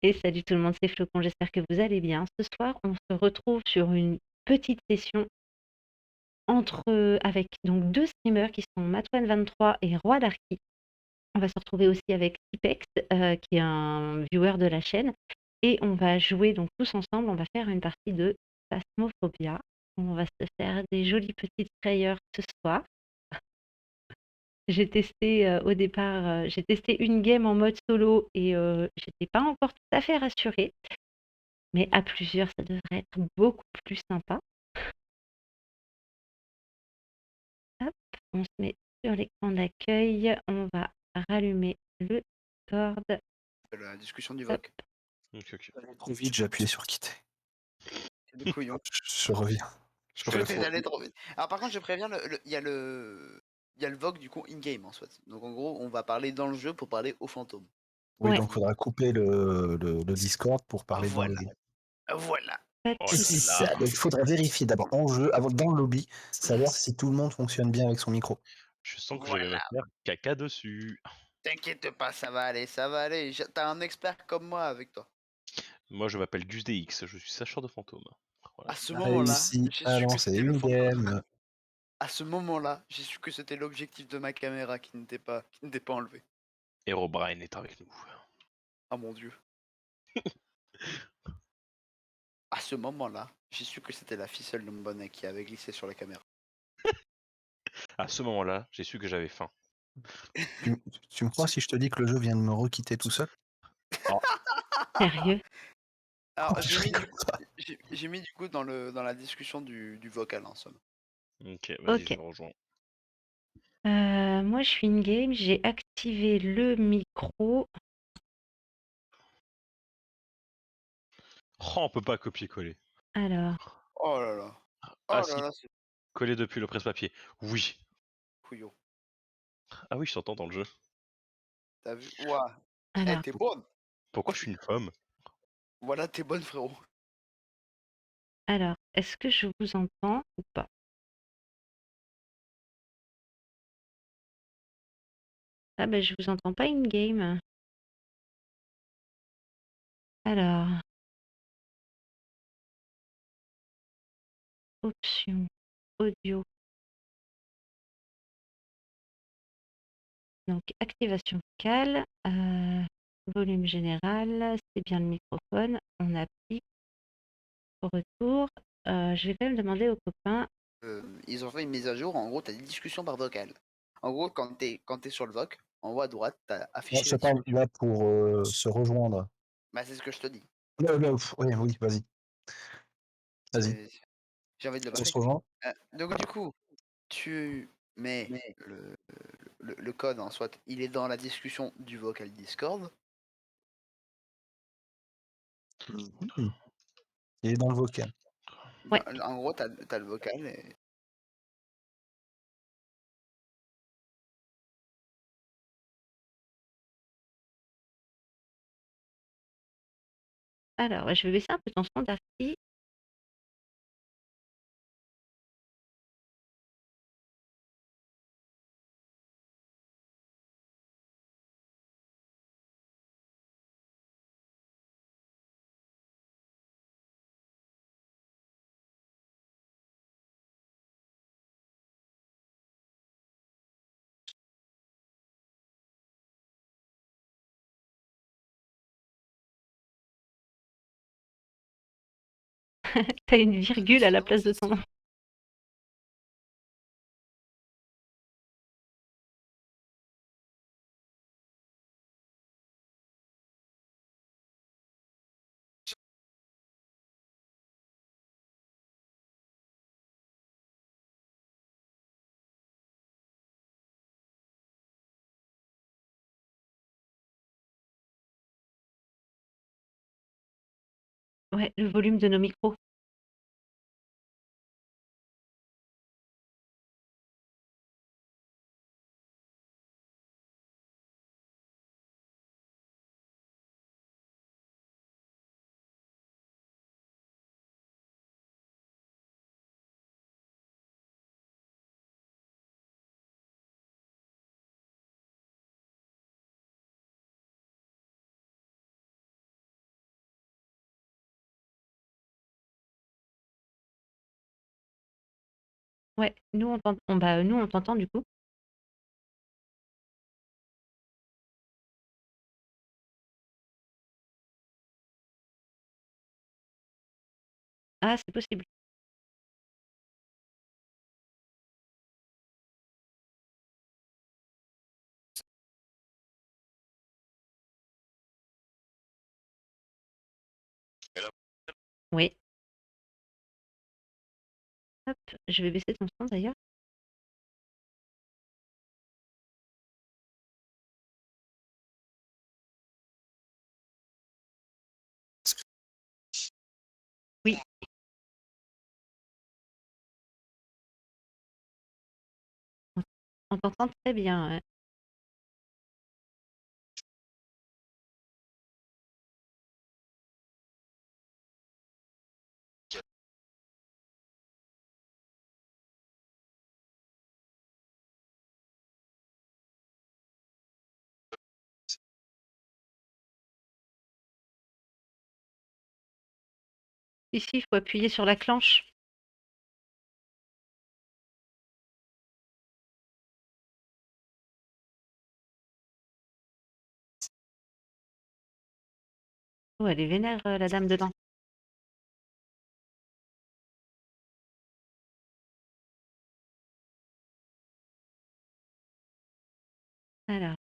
Et salut tout le monde, c'est Flocon, j'espère que vous allez bien. Ce soir, on se retrouve sur une petite session avec donc deux streamers qui sont Matouane23 et Roi Darky. On va se retrouver aussi avec Tipex, qui est un viewer de la chaîne. Et on va jouer donc tous ensemble, on va faire une partie de Phasmophobia. On va se faire des jolies petites frayeurs ce soir. J'ai testé au départ, j'ai testé une game en mode solo et j'étais pas encore tout à fait rassurée. Mais à plusieurs, ça devrait être beaucoup plus sympa. Hop, on se met sur l'écran d'accueil, on va rallumer le Discord. La discussion du Hop. VOC. Ok. Trop vite, j'ai appuyé sur quitter. C'est des couillons. Je reviens. Je Je reviens. t'ai allé trop vite. Alors par contre, je préviens, il y a le VOC du coup in-game en soit. Donc en gros, on va parler dans le jeu pour parler aux fantômes. Oui, Ouais, donc il faudra couper le Discord pour parler dans le Voilà, lobby. voilà. pas de Oh Si, là si, soucis. ça, là. donc il faudra vérifier d'abord en jeu, avant, dans le lobby, savoir si tout le monde fonctionne bien avec son micro. Je sens que je vais me Voilà. faire caca dessus. T'inquiète pas, ça va aller, ça va aller. T'as un expert comme moi avec toi. Moi, je m'appelle DusDX, je suis sacheur de fantômes. Voilà. À ce On a moment-là, réussi j'ai à su que lancer c'était le une fantôme. game. À ce moment-là, j'ai su que c'était l'objectif de ma caméra qui n'était pas enlevé. Herobrine est avec nous. Ah mon dieu. À ce moment-là, j'ai su que c'était la ficelle de mon bonnet qui avait glissé sur la caméra. À ce moment-là, j'ai su que j'avais faim. Tu, tu me crois si je te dis que le jeu vient de me requitter tout seul? Sérieux? Alors, Je rigole pas. j'ai mis du coup dans la discussion du vocal en somme. Ok, vas-y, Ok. je rejoins. Moi, je suis in-game, j'ai activé le micro. Oh, on peut pas copier-coller. Alors, Oh là là. Ah Oh là si, là, c'est coller depuis le presse-papier. Oui. couillon. Ah oui, je t'entends dans le jeu. T'as vu? Ouah. Eh, alors, t'es bonne. Pourquoi je suis une femme? Voilà, t'es bonne, frérot. alors, est-ce que je vous entends ou pas? Ah ben, je vous entends pas in-game. Alors, options, audio. Donc, activation vocale, volume général, c'est bien le microphone. On appuie au retour. Je vais quand même demander aux copains. Ils ont fait une mise à jour. En gros, t'as des discussions par vocal. En gros, quand t'es sur le voc, en haut à droite, t'as Non, affiché je la parle discussion. là pour se rejoindre. Bah, c'est ce que je te dis. Oui, oui, vas-y. Vas-y. C'est- J'ai envie de le On se passer. rejoint? Donc, du coup, tu mets le code en soit, il est dans la discussion du vocal Discord. Mhm. Il est dans le vocal. Ouais, En gros, t'as le vocal. Et... alors, je vais baisser un peu ton son, Darky. T'as une virgule à la place de ton nom. Ouais, le volume de nos micros. Ouais, nous on t'entend du coup. Ah, c'est possible. Oui. Hop, je vais baisser ton son d'ailleurs. Oui, on t'entend très bien. Ouais. Ici, il faut appuyer sur la clenche. Oh, elle est vénère, la dame dedans. Alors,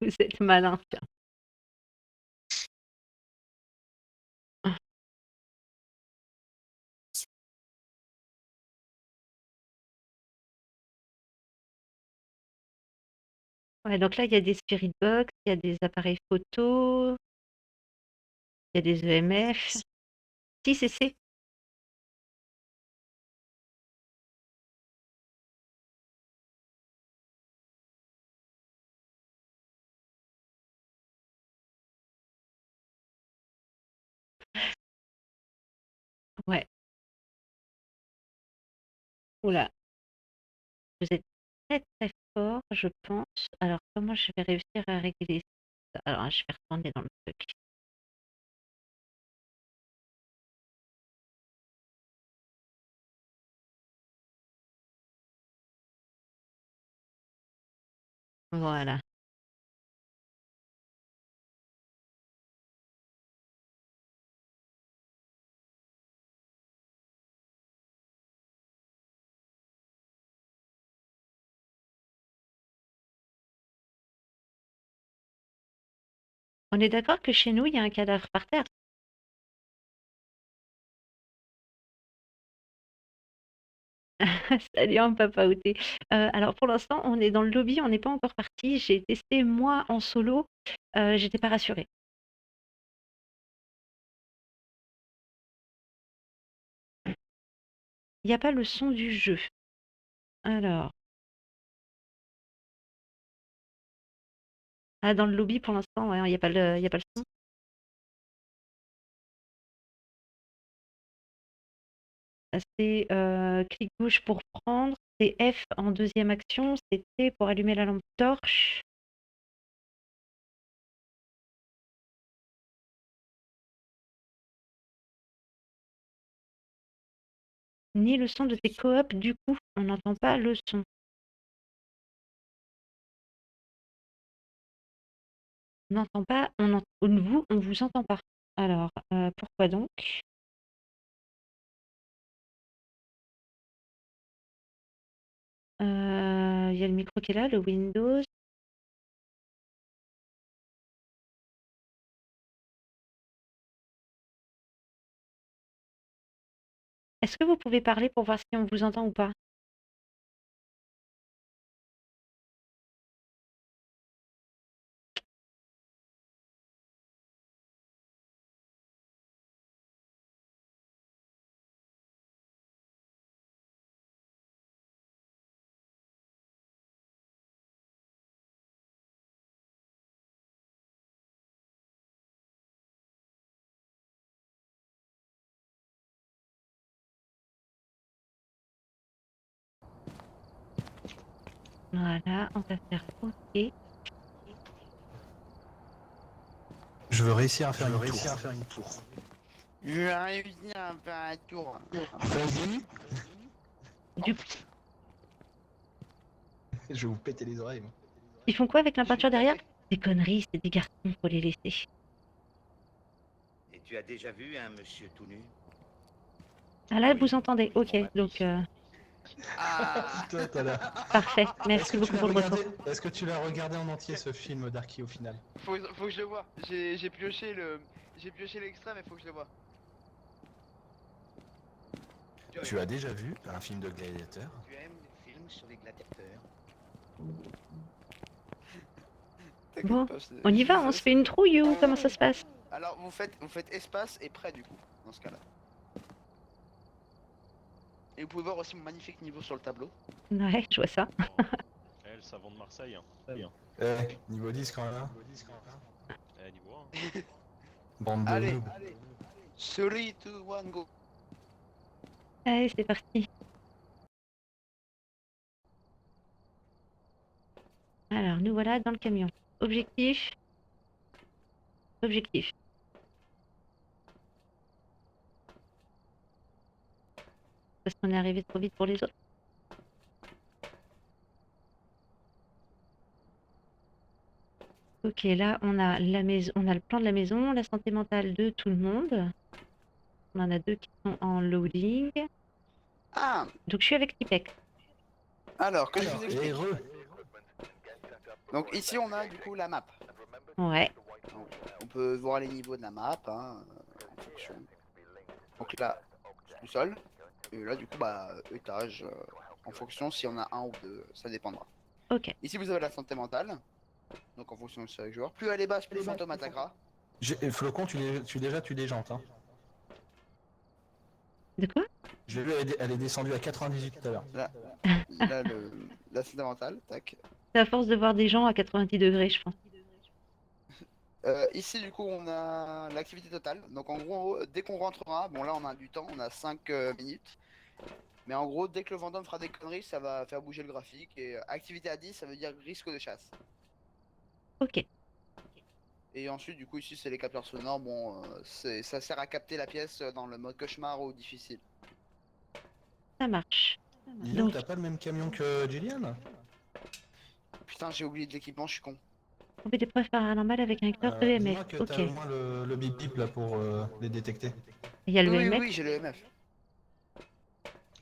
vous êtes malin. Tiens. Ouais, donc là, il y a des spirit box, il y a des appareils photo, il y a des EMF. Si, c'est C. Ouais. Oula, vous êtes très très fort, je pense. Alors, comment je vais réussir à régler ça? Alors, je vais retourner dans le truc. Voilà. On est d'accord que chez nous, il y a un cadavre par terre. Salut, en papa outé. Alors, pour l'instant, on est dans le lobby, on n'est pas encore parti. J'ai testé moi en solo. J'étais pas rassurée. Il n'y a pas le son du jeu. Alors, ah, dans le lobby, pour l'instant, ouais, il n'y a pas il y a pas le son. C'est clic gauche pour prendre, c'est F en deuxième action, c'est T pour allumer la lampe torche. Ni le son de tes coops, du coup, on n'entend pas le son. On n'entend pas, on vous entend pas. Alors, pourquoi donc? Il y a le micro qui est là, le Windows. Est-ce que vous pouvez parler pour voir si on vous entend ou pas? Voilà, on va faire OK. Je veux réussir à faire une tour. Je vais réussir à faire un tour. Vas-y. Du... Je vais vous péter les oreilles. Moi. Ils font quoi avec la peinture derrière? Des conneries, c'est des garçons, faut les laisser. Et tu as déjà vu un monsieur tout nu? Ah là, Oui. vous entendez, ok, donc Ah. Toi, t'as l'air. parfait, merci beaucoup pour le retour. Est-ce que tu l'as regardé en entier ce film Darky au final? Faut que je le vois. J'ai pioché l'extrait, mais faut que je le vois. Tu as déjà vu un film de gladiateur? Tu aimes les films sur les gladiateurs? Bon, on y va, on se fait une trouille ou comment ça se passe? Alors vous faites espace et prêt du coup, dans ce cas-là. Et vous pouvez voir aussi mon magnifique niveau sur le tableau. Ouais, je vois ça. Eh, le savon de Marseille. Hein. Niveau 10 quand même. Eh, niveau 1. Bande de Allez, noobs. 3, 2, 1, go. Allez, c'est parti. Alors, nous voilà dans le camion. Objectif. Objectif. Parce qu'on est arrivé trop vite pour les autres. Ok, là, on a la maison, on a le plan de la maison, la santé mentale de tout le monde. On en a 2 qui sont en loading. Ah, Donc, je suis avec Tipex. alors que je vous explique. Heureux. Donc ici on a du coup la map. Ouais. Donc, on peut voir les niveaux de la map, hein, en fonction. Donc là, sous-sol. Et là du coup bah étage, en fonction si on a un ou deux, ça dépendra. Ok. Ici vous avez la santé mentale. Donc en fonction de chaque joueur. Plus elle est basse, plus le fantôme attaquera. Flocon, tu déjà tues des jantes. Hein. De quoi? J'ai vu, elle est descendue à 98 tout à l'heure. Là la santé mentale, tac. C'est à force de voir des gens à 90 degrés, je pense. Ici du coup on a l'activité totale. Donc en gros dès qu'on rentrera, bon là on a du temps, on a 5 minutes. Mais en gros dès que le fantôme fera des conneries, ça va faire bouger le graphique. Et activité à 10 ça veut dire risque de chasse. Ok. Et ensuite du coup ici c'est les capteurs sonores. Bon ça sert à capter la pièce dans le mode cauchemar ou difficile. Ça marche. Dis donc, Donc- t'as pas le même camion que Gillian? Putain j'ai oublié de l'équipement, je suis con. Trouver des preuves paranormales avec un lecteur EMF. Dis-moi que Ok. t'as au moins le bip bip là pour les détecter. Il y a le Oui EMF. oui j'ai le MF.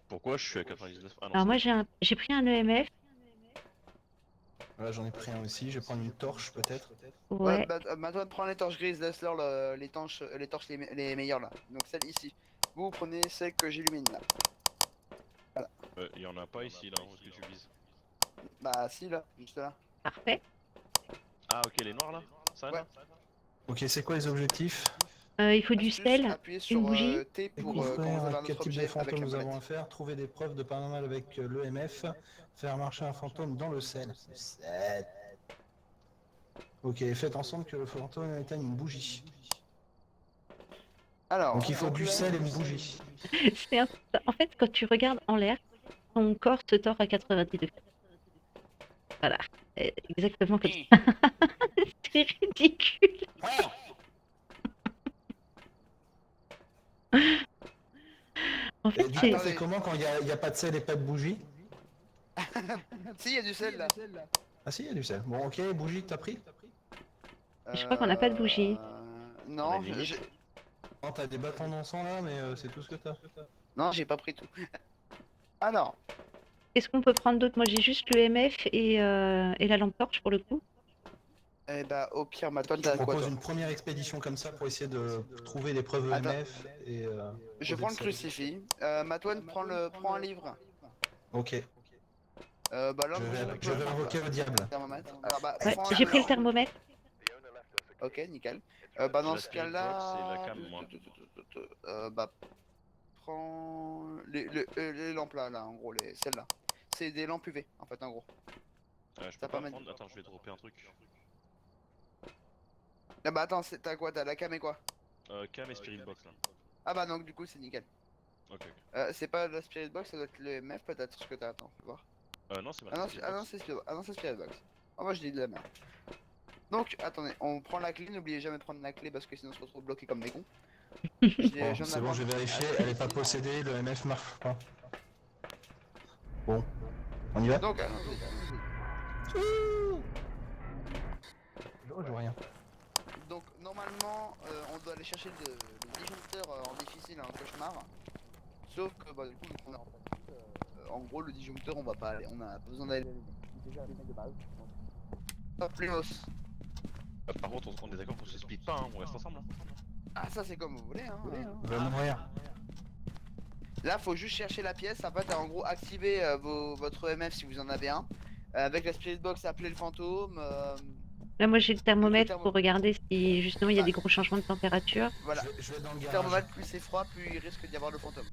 Pourquoi je suis à 99? Ah non, Alors c'est moi bon. j'ai pris un EMF. Voilà, j'en ai pris un aussi, je vais prendre une torche peut-être. Ouais. Bah, maintenant prends les torches grises, laisse-leur les torches les meilleures là. Donc celle ici. Vous prenez celle que j'illumine là. Il y en a pas ici, là, où est-ce que tu vises? Bah si là, juste là. Parfait. Ah, ok, les noirs là? Ça Ouais. là? Ok, c'est quoi les objectifs? Il faut du Astuce, sel, appuyez une sur bougie. T pour Écoute, quand vous avez frère, un quel autre type de objet avec fantôme la nous avons à molette. faire? Trouver des preuves de paranormal avec l'EMF. Faire marcher un fantôme dans le sel. Sel. Ok, faites ensemble que le fantôme éteigne une bougie. Alors, Donc il faut du là- sel et une bougie. En fait, quand tu regardes en l'air, ton corps se tord à 90 degrés. Voilà. Exactement comme ça. C'est ridicule. En fait, Et du coup, c'est... on fait comment quand il y a pas de sel et pas de bougie? Si, il y a du sel là. Ah si, il y a du sel. Bon, ok, bougie que t'as pris? Je crois qu'on n'a pas de bougie. On a Non, une limite. Non, t'as des bâtons d'encens là, mais c'est tout ce que t'as. Non, j'ai pas pris tout. Alors, Qu'est-ce qu'on peut prendre d'autre? Moi, j'ai juste le MF et la lampe torche pour le coup. eh bah au pire, ma tonne Je t'as quoi propose toi? une première expédition comme ça pour essayer de trouver des preuves Attends. EMF et. Je trouver prends le sel. crucifix. Matoine, prends un livre. Ok, Bah là, je vais invoquer le diable. thermomètre. Alors bah, Ouais, prends j'ai pris le thermomètre. Ok, nickel. Bah dans La ce spirit cas-là, box et la cam, moi. bah prends les lampes là, en gros, celles-là. C'est des lampes UV, en fait, en gros. Je T'as peux pas pas mal- prendre. Attends, je vais dropper un truc. Ah bah attends, t'as quoi? T'as la cam et quoi? Cam et spirit box là. Ah bah donc du coup c'est nickel. Ok, ok. C'est pas la Spirit Box, ça doit être le MF peut-être ce que t'as. Attends, fais voir. Non, c'est Ah non, marqué spirit box. c'est Spirit Box. Ah non, c'est Spirit Box. Ah moi je dis de la merde. Donc, attendez, on prend la clé, n'oubliez jamais de prendre la clé parce que sinon on se retrouve bloqué comme des cons. Bon, c'est bon, j'ai vérifié, elle est pas possédée. possédée, le MF marche pas. Bon, on y va? Donc, allons-y. Je vois rien. Donc, normalement, on doit aller chercher le disjoncteur en difficile en cauchemar. Sauf que, bah, du coup, vu qu'on est en facile, en gros, le disjoncteur, on va pas aller, on a pas besoin d'aller déjà les mecs de base. Hop, les os. Par contre, on est d'accord qu'on se split pas, hein, on reste ensemble. Hein. Ah, ça, c'est comme vous voulez, hein. On va mourir. Là, faut juste chercher la pièce. Après, t'as en gros activé votre EMF si vous en avez un. Avec la spirit box, appeler le fantôme. Là, moi, j'ai le thermomètre thermo- pour regarder si justement il y a Bah. des gros changements de température. Voilà. Je vais dans le Le garage. thermomètre, plus c'est froid, plus il risque d'y avoir le fantôme.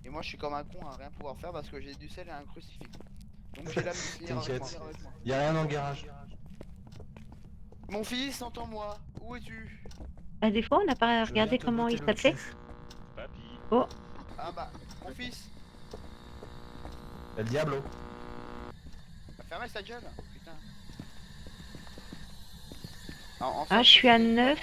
Et moi, je suis comme un con à rien pouvoir faire parce que j'ai du sel et un crucifix. Donc j'ai l'âme de finir avec moi. T'inquiète. Y'a rien dans le garage. Mon fils, entends-moi. Où es-tu? Ah, des fois, on n'a pas Je regardé viens te comment il botter le s'appelait. cul. Papy. Ah bah, mon fils. El Diablo. Bah, fermez sa gueule. Putain. Alors, en Ah, fait, je suis à c'est- 9,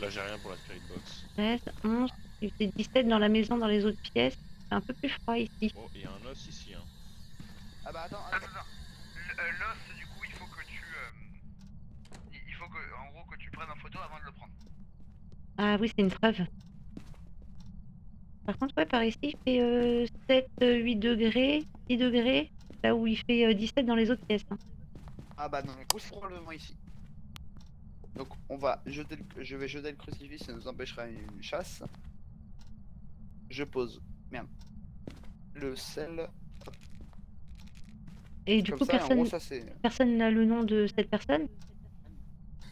Là, j'ai rien pour la spirit box. 13, 11. Il fait 17 dans la maison, dans les autres pièces. C'est un peu plus froid ici. Oh, il y a un os ici. Hein. Ah bah attends. L'os, du coup, il faut que tu. Il faut que, en gros, que tu prennes en photo avant de le prendre. Ah oui, c'est une preuve. Par contre, ouais, par ici, il fait 7, 8 degrés, 10 degrés. Là où il fait 17 dans les autres pièces. Hein. Ah bah non, c'est probablement ici. Donc on va jeter je vais jeter le crucifix, ça nous empêchera une chasse. Je pose. Merde. Le sel. Et du Comme coup, ça, en gros, personne ça c'est. personne n'a le nom de cette personne.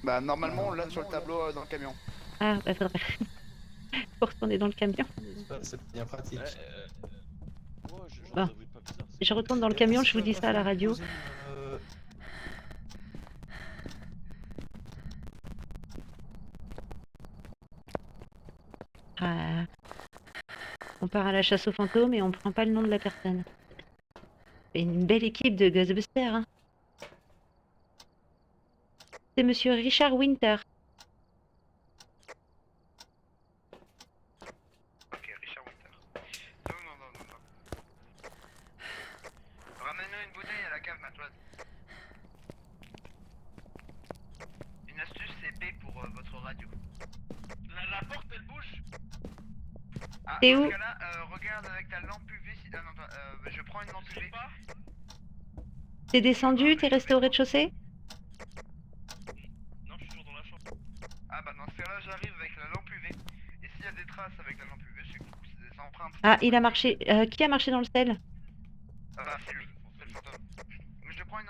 Bah normalement on l'a sur le tableau dans le camion. Ah, bah faudrait faut retourner dans le camion. C'est bien pratique. Oh, j'en Bon. avais pas bizarre. Je retourne dans le camion, je vous dis ça à la radio. Ah. On part à la chasse aux fantômes et on prend pas le nom de la personne. C'est une belle équipe de Ghostbusters. Hein. C'est monsieur Richard Winter. Ok, Richard Winter. Non. Ramène-nous une bouteille à la cave, Matoise. Une astuce CP pour votre radio. La porte, elle bouge. Ah, T'es dans où? ce cas-là, regarde avec ta lampe UV si... Ah non, je prends une lampe UV. T'es descendu, t'es resté au rez-de-chaussée? Non, je suis toujours dans la chambre. Ah bah dans ce cas-là, j'arrive avec la lampe UV. Et s'il y a des traces avec la lampe UV, c'est que c'est des empreintes. Ah, il a marché. Qui a marché dans le sel? Ah bah c'est lui, c'est le fantôme. Mais je prends une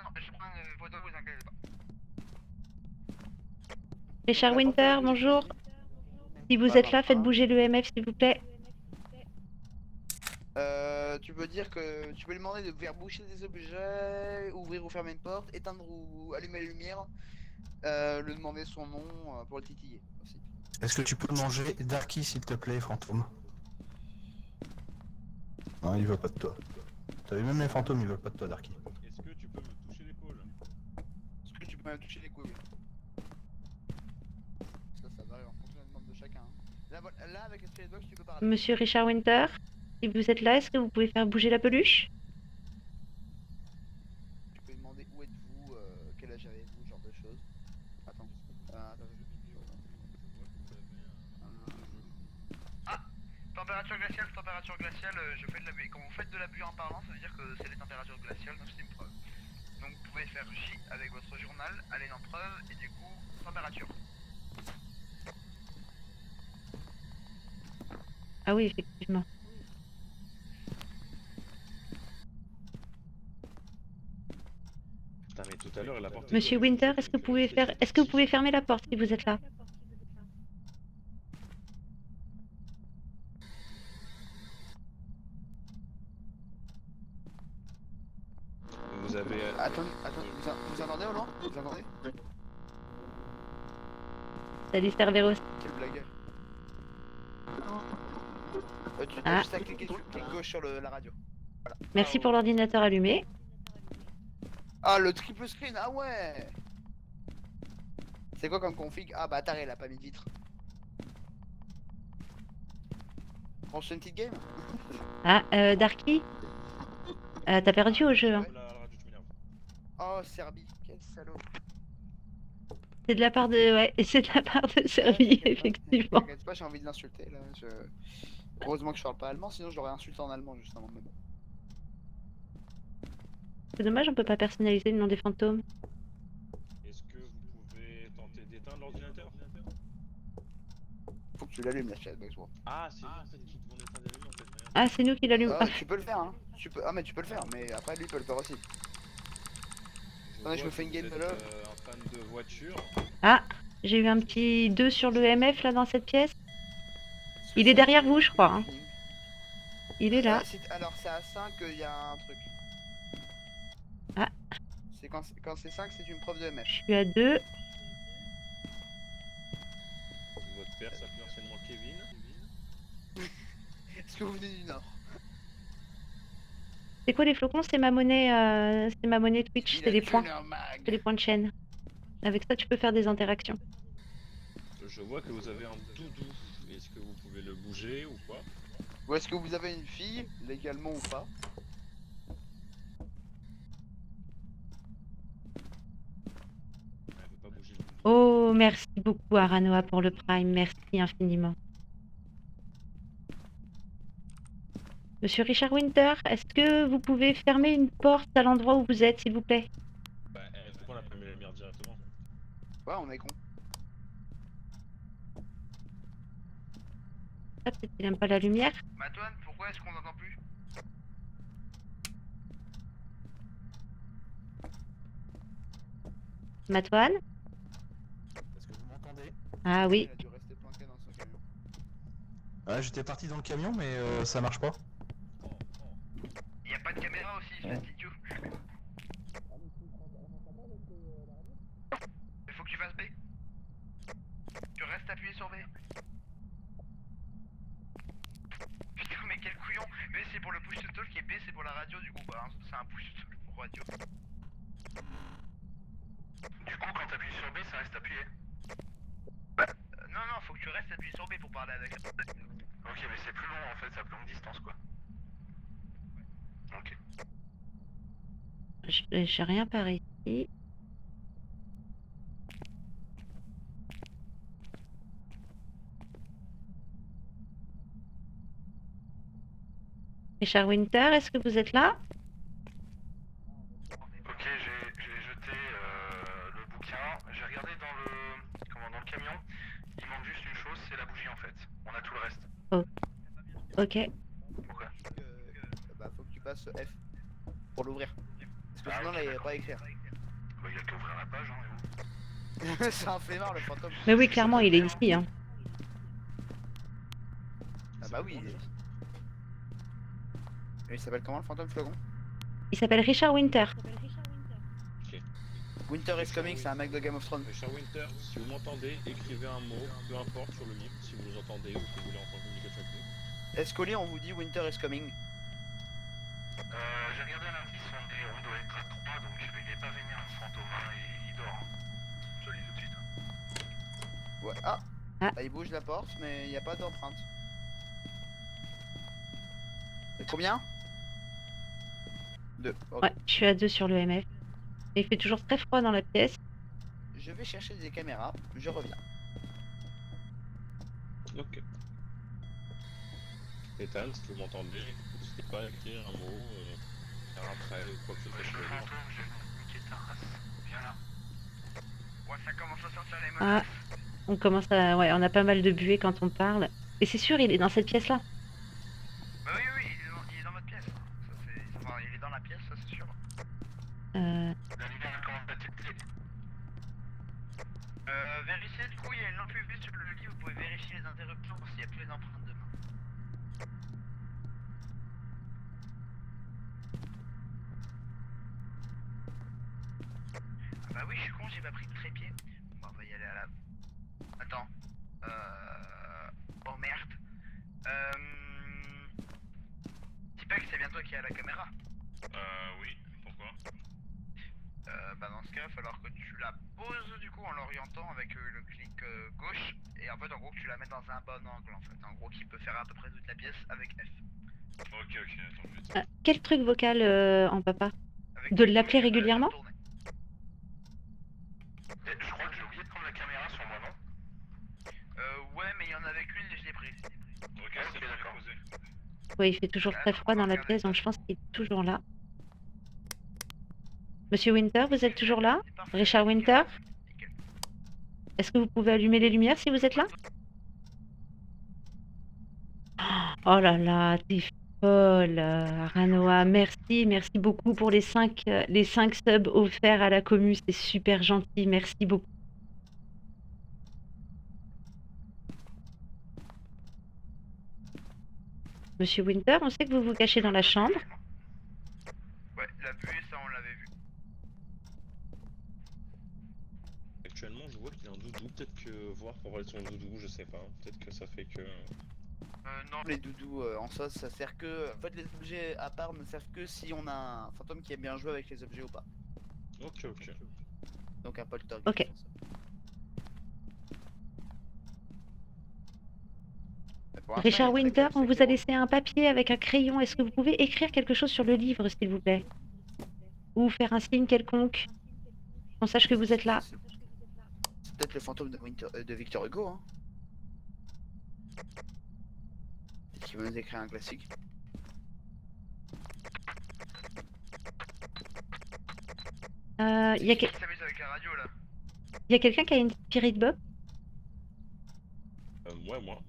photo, vous inquiétez pas. Richard Donc, la porte, Winter, elle bouge. bonjour. Si vous Pas êtes là, faites d'emprunt. bouger le MF s'il vous plaît. Tu peux dire que tu peux lui demander de faire boucher des objets, ouvrir ou fermer une porte, éteindre ou allumer la lumière, lui demander son nom pour le titiller aussi. Est-ce que tu peux manger Darky s'il te plaît, fantôme? Non, il veut pas de toi. T'as vu, même les fantômes ils veulent pas de toi, Darky. Est-ce que tu peux me toucher l'épaule? Est-ce que tu peux me toucher les couilles? Ça varie en fonction du membre de chacun. Hein. Là, avec les spirit box, tu peux parler. Monsieur Richard Winter, si vous êtes là, est-ce que vous pouvez faire bouger la peluche? Tu peux lui demander où êtes-vous, quel âge avez-vous, ce genre de choses. Attends. Température glaciale, je fais de la buée. Quand vous faites de la buée en parlant, ça veut dire que c'est les températures glaciales, donc c'est une preuve. Donc vous pouvez faire J avec votre journal, aller dans preuve, et du coup, température. Ah oui, effectivement. Putain, mais tout à l'heure, elle a porté. Monsieur Winter, est-ce que vous pouvez fermer la porte si vous êtes là? Vous avez. Attends, vous entendez au loin? Vous entendez? Salut Cerveros. Quelle blague. Tu Ah. as juste à cliquer sur clic gauche sur la radio. Merci pour l'ordinateur allumé. Ah, le triple screen, ah ouais. C'est quoi comme config? Ah, bah, il a pas mis de vitre. On se fait une petite game? Ah, Darky, t'as perdu au jeu, hein. La radio, tu m'énerves. Oh, Serbie, quel salaud. C'est de la part de... Ouais, c'est de la part de Serbie, T'inquiète pas, effectivement. T'inquiète pas, j'ai envie de l'insulter là. Heureusement que je parle pas allemand, sinon je l'aurais insulté en allemand justement. Mais bon. C'est dommage, on peut pas personnaliser le nom des fantômes. Est-ce que vous pouvez tenter d'éteindre l'ordinateur? Faut que tu l'allumes la chatbox. Bon. Ah, c'est nous en fait qui devons l'éteindre et l'allumer en fait. Regarde. Ah, c'est nous qui l'allumons. Ah, tu peux le faire, hein. Ah, mais tu peux le faire, mais après lui peut le faire aussi. Attendez, je vois me fais que une game vous de là. êtes, un fan de voiture. Ah, j'ai eu un petit 2 sur le MF là dans cette pièce. Est-ce que Il est c'est derrière du- vous, je du crois, hein. tuning? Il est là. Alors c'est à 5 qu'il y a un truc. Ah. C'est quand c'est 5, c'est une preuve de MF. Je suis à 2. Votre père s'appelait anciennement Kevin. Est-ce que vous venez du Nord? C'est quoi les flocons? C'est ma monnaie Twitch, Il c'est a des tué points. un mag. C'est des points de chaîne. Avec ça, tu peux faire des interactions. Je vois que vous avez un doudou. Est-ce que vous pouvez le bouger ou quoi? Ou est-ce que vous avez une fille, légalement ou pas? Elle veut pas bouger le doudou. Oh, merci beaucoup Aranoa pour le Prime. Merci infiniment. Monsieur Richard Winter, est-ce que vous pouvez fermer une porte à l'endroit où vous êtes, s'il vous plaît? Bah, pourquoi on a pas mis la lumière directement? Ouais, on est con. Ah, peut-être qu'il aime pas la lumière. Matouane, pourquoi est-ce qu'on n'entend plus? Matouane? Est-ce que vous m'entendez? Ah oui. Il a dû rester planqué dans son camion. Ouais, j'étais parti dans le camion, mais ça marche pas. Y a pas de caméra aussi, espèce d'idiot. Il faut que tu fasses B. Tu restes appuyé sur B. Putain, mais quel couillon! B c'est pour le push to talk et B c'est pour la radio, du coup, bah, c'est un push to talk pour radio. Du coup, quand t'appuies sur B, ça reste appuyé. Non, faut que tu restes appuyé sur B pour parler avec. Ok, mais c'est plus long en fait, ça plus longue distance quoi. Ok. J'ai rien par ici. Richard Winter, est-ce que vous êtes là? Ok, j'ai jeté le bouquin. J'ai regardé dans le camion. Il manque juste une chose, c'est la bougie en fait. On a tout le reste. Ok. Pourquoi? Bah, faut que tu passes F pour l'ouvrir. Parce que Ah, sinon, ok, là, il n'y a d'accord. pas à écrire. Bah, il a qu'à ouvrir la page, hein, et où? C'est un flemmard, le fantôme. Mais oui, clairement, il est ici, hein. Ah bah oui, il est. Et il s'appelle comment le fantôme flocon? Il s'appelle Richard Winter. Winter is Coming, c'est un mec de Game of Thrones. Richard Winter, si vous m'entendez, écrivez un mot, peu importe sur le mime, si vous nous entendez ou si vous voulez entendre communication avec nous. Escolier, on vous dit Winter is Coming. J'ai regardé à l'indice, on doit être à 3, donc il est pas venu un fantôme, et il dort. Hein. Je le dis tout de suite. Ouais, ah, Ah. Là, il bouge la porte, mais il n'y a pas d'empreinte. C'est combien? 2. Ok. Ouais, je suis à 2 sur le MF. Et il fait toujours très froid dans la pièce. Je vais chercher des caméras, je reviens. Ok. Ethan, si vous m'entendez, n'hésitez pas à écrire un mot, faire un trait ou quoi que ce soit. Le je peux lire. fantôme, j'ai niqué ta race. Viens là. Ouais, ça commence à sortir les Ah, menaces. on commence à... Ouais, on a pas mal de buée quand on parle. Et c'est sûr, il est dans cette pièce-là. Bah oui, il est dans votre pièce. Ça, enfin, il est dans la pièce, ça c'est sûr. Euh... La lumière elle commence à tilter. Vérifiez, du coup, il y a une lampe UV sur le lit, vous pouvez vérifier les interrupteurs s'il n'y a plus d'empreintes de main. Ah bah oui, je suis con, j'ai pas pris de trépied. Bon, on va y aller à la... Attends. Oh merde. Tipex, c'est bien toi qui es à la caméra. Oui, pourquoi? Bah dans ce cas, il va falloir que tu la poses du coup en l'orientant avec le clic gauche et en fait en gros que tu la mets dans un bon angle en fait, en gros qui peut faire à peu près toute la pièce avec F. Ok, attends, je vais Quel truc vocal en papa? Avec De clic l'appeler gauche, régulièrement? faire tourner. Je crois que j'ai oublié de prendre la caméra sur moi, non? Ouais mais il y en avait qu'une et je l'ai prise. Ok, Ok, c'est bon, d'accord. posé. Oui, il fait toujours très froid dans la pièce, donc je pense qu'il est toujours là. Monsieur Winter, vous êtes toujours là? Parfait, Richard nickel, Winter? nickel. Est-ce que vous pouvez allumer les lumières si vous êtes là? Oh là là, t'es folle, Ranoa. Merci beaucoup pour les 5 subs offerts à la commu, c'est super gentil, merci beaucoup. Monsieur Winter, on sait que vous vous cachez dans la chambre. Ouais, la buée ça on l'avait vu. Actuellement, je vois qu'il a un doudou. Peut-être que voir pour parler de son doudou, je sais pas. Peut-être que ça fait que. Non, les doudous en soi, ça sert que. En fait, les objets à part ne servent que si on a un fantôme qui aime bien jouer avec les objets ou pas. Ok. Donc un poltergeist. Ok. en somme. Mais pour l'instant, il Richard est très Winter, calme, on c'est vous a clair. laissé un papier avec un crayon. Est-ce que vous pouvez écrire quelque chose sur le livre, s'il vous plaît? Ou faire un signe quelconque, qu'on sache que vous êtes là. C'est peut-être le fantôme de Victor Hugo, hein. Peut-être qu'il va nous écrire un classique. Il y a, Qui s'amuse avec la radio là. y a quelqu'un qui a une spirit box? Moi.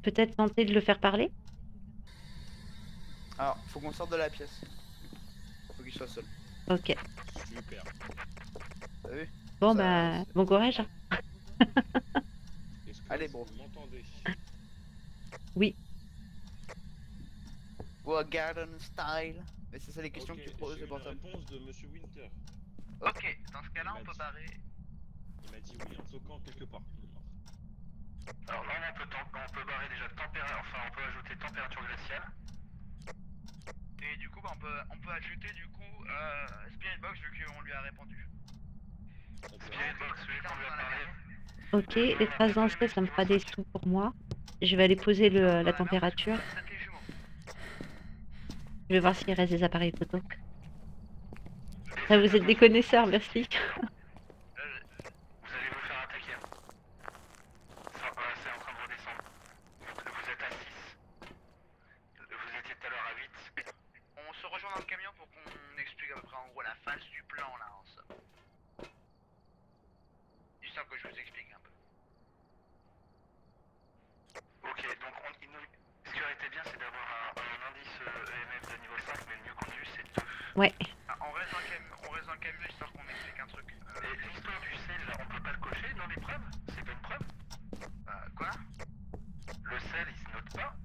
Peut-être tenter de le faire parler? Alors, faut qu'on sorte de la pièce. Faut qu'il soit seul. Ok. Super. T'as vu? Bon Ça, bah, c'est- bon courage. Est-ce que Allez, bro. vous m'entendez? Oui. Ou garden style. Mais c'est ça les questions Ok, que tu poses, j'ai c'est eu pour la ça. réponse de Monsieur Winter. Ok, dans ce cas-là Il on m'a peut dit- barrer. Il m'a dit oui, en toquant quelque part. Alors là, on peut barrer déjà enfin on peut ajouter température glaciale. Et du coup bah, on peut ajouter du coup Spirit Box vu qu'on lui a répondu. Spirit Box, vu qu'on lui a parlé. Ok, les traces d'ancêtres, ça me fera des sous pour moi. Je vais aller poser la température. Je vais voir s'il reste des appareils photo. Ça, vous êtes des connaisseurs, merci. Vous allez vous faire attaquer. C'est en train de redescendre. Vous êtes à 6. Vous étiez tout à l'heure à 8. On se rejoint dans le camion pour qu'on explique à peu près en gros la phase du plan là en somme. Juste que je vous explique un peu. Ok, donc ce qui aurait été bien, c'est d'avoir un indice EMF de niveau 5, mais le mieux qu'on ait eu, c'est 2. Ouais. Ah, on reste dans le camion histoire qu'on explique un truc. Et l'histoire du sel, là, on peut pas le cocher dans les preuves? C'est pas une preuve? Quoi? Le sel, il se note pas?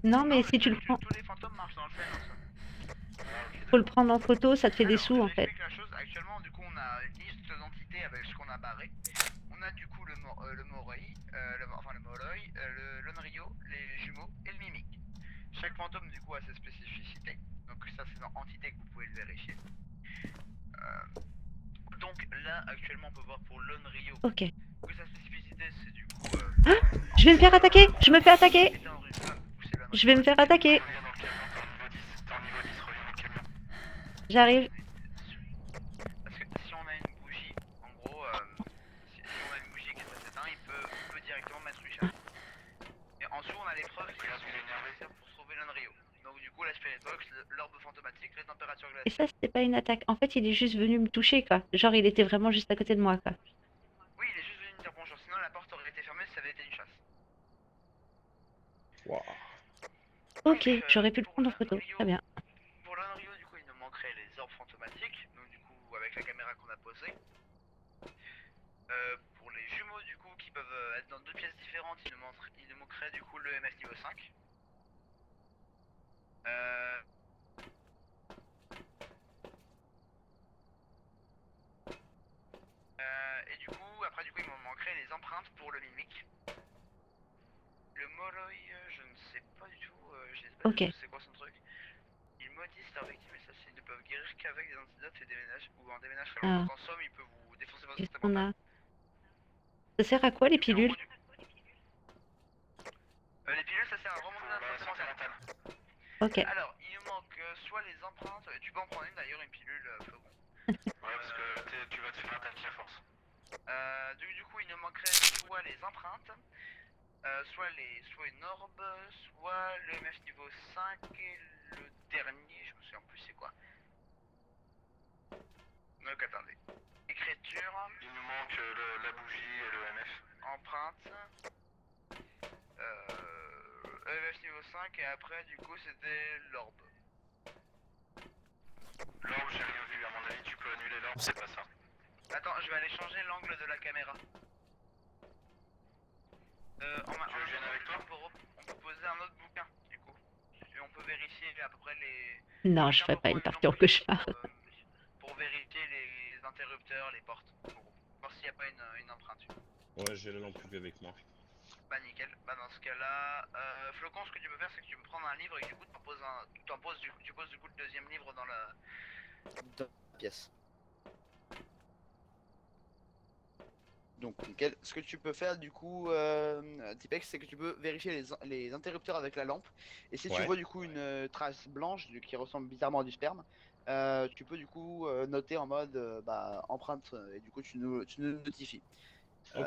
Non, mais si tu le prends, Tous les fantômes marchent dans le sel en somme. faut le prendre en photo, ça te fait des Alors, sous je en vous fait. explique la chose. Actuellement, du coup, on a une liste d'entités avec ce qu'on a barré. On a du coup le Moroi, le Moloi, le Lonrio, les jumeaux et le Mimique. Chaque fantôme, du coup, a ses spécificités. Donc ça, c'est dans entité que vous pouvez le vérifier. Donc là, actuellement, on peut voir pour Lonrio Ok. que sa spécificité, c'est du coup... Je vais me faire attaquer! Je me fais attaquer! étant une femme, c'est Lonrio. Je vais me faire attaquer! Reviens dans le camion, t'es en niveau 10, reviens dans le camion. J'arrive. Parce que si on a une bougie, en gros, si on a une bougie qui s'éteint, on peut directement mettre une chasse. Et en dessous, on a les preuves qui sont nécessaires pour sauver l'Unrio. Donc du coup, la Spirit Box, l'orbe fantomatique, les températures Et glaciales. ça, c'était pas une attaque. En fait, il est juste venu me toucher, quoi. Genre, il était vraiment juste à côté de moi, quoi. Oui, il est juste venu me dire bonjour, sinon la porte aurait été fermée si ça avait été une chasse. Waouh. Ok, Donc, j'aurais pu le pour prendre en photo. l'Unrio- Très bien. Pour l'Unrio, du coup, il nous manquerait les orbes fantomatiques, donc du coup, avec la caméra qu'on a posée. Pour les jumeaux, du coup, qui peuvent être dans deux pièces différentes, il nous manquerait du coup le MS niveau 5. Et du coup, après, du coup, il me manquerait les empreintes pour le mimique. Le Moloi, je ne sais pas du tout, je sais pas Ok. du tout c'est quoi son truc. Ils maudissent leurs victimes et ça, ils ne peuvent guérir qu'avec des antidotes et des ménages ou en déménagement. Ah. Donc en somme, il peut vous défoncer votre Qu'est-ce système qu'on mental. a? Ça sert à quoi les Et en pilules? gros, les pilules, ça sert à remonter Pour la la santé santé mentale. mentale. Ok. Alors, il nous manque soit les empreintes, tu peux en prendre une d'ailleurs, une pilule fleuron. Ouais, parce que tu vas te faire attaquer à force. Du coup, il nous manquerait soit les empreintes, soit une orbe, soit le MF niveau 5 et le dernier, je me souviens plus c'est quoi. Donc attendez. Écriture, Il nous manque la bougie et le MF. empreinte, EMF niveau 5 et après du coup c'était l'orbe. L'orbe, j'ai rien vu. À mon avis, tu peux annuler l'orbe, c'est pas ça. Attends, je vais aller changer l'angle de la caméra. Tu viens avec toi? On peut poser un autre bouquin du coup. Et on peut vérifier à peu près les... Non, je ferai pas une partie en cauchemar. Pour vérifier les interrupteurs, les portes. Pour voir s'il n'y a pas une empreinte. Ouais, j'ai la lampe UV avec moi. Bah nickel, bah dans ce cas-là, Flocon, ce que tu peux faire c'est que tu peux prendre un livre et du coup tu poses du coup le deuxième livre dans la pièce. Donc nickel. Ce que tu peux faire du coup, Tipex, c'est que tu peux vérifier les interrupteurs avec la lampe. Et si tu Ouais. vois du coup une trace blanche qui ressemble bizarrement à du sperme, tu peux du coup noter en mode empreinte et du coup tu nous notifies. Ok.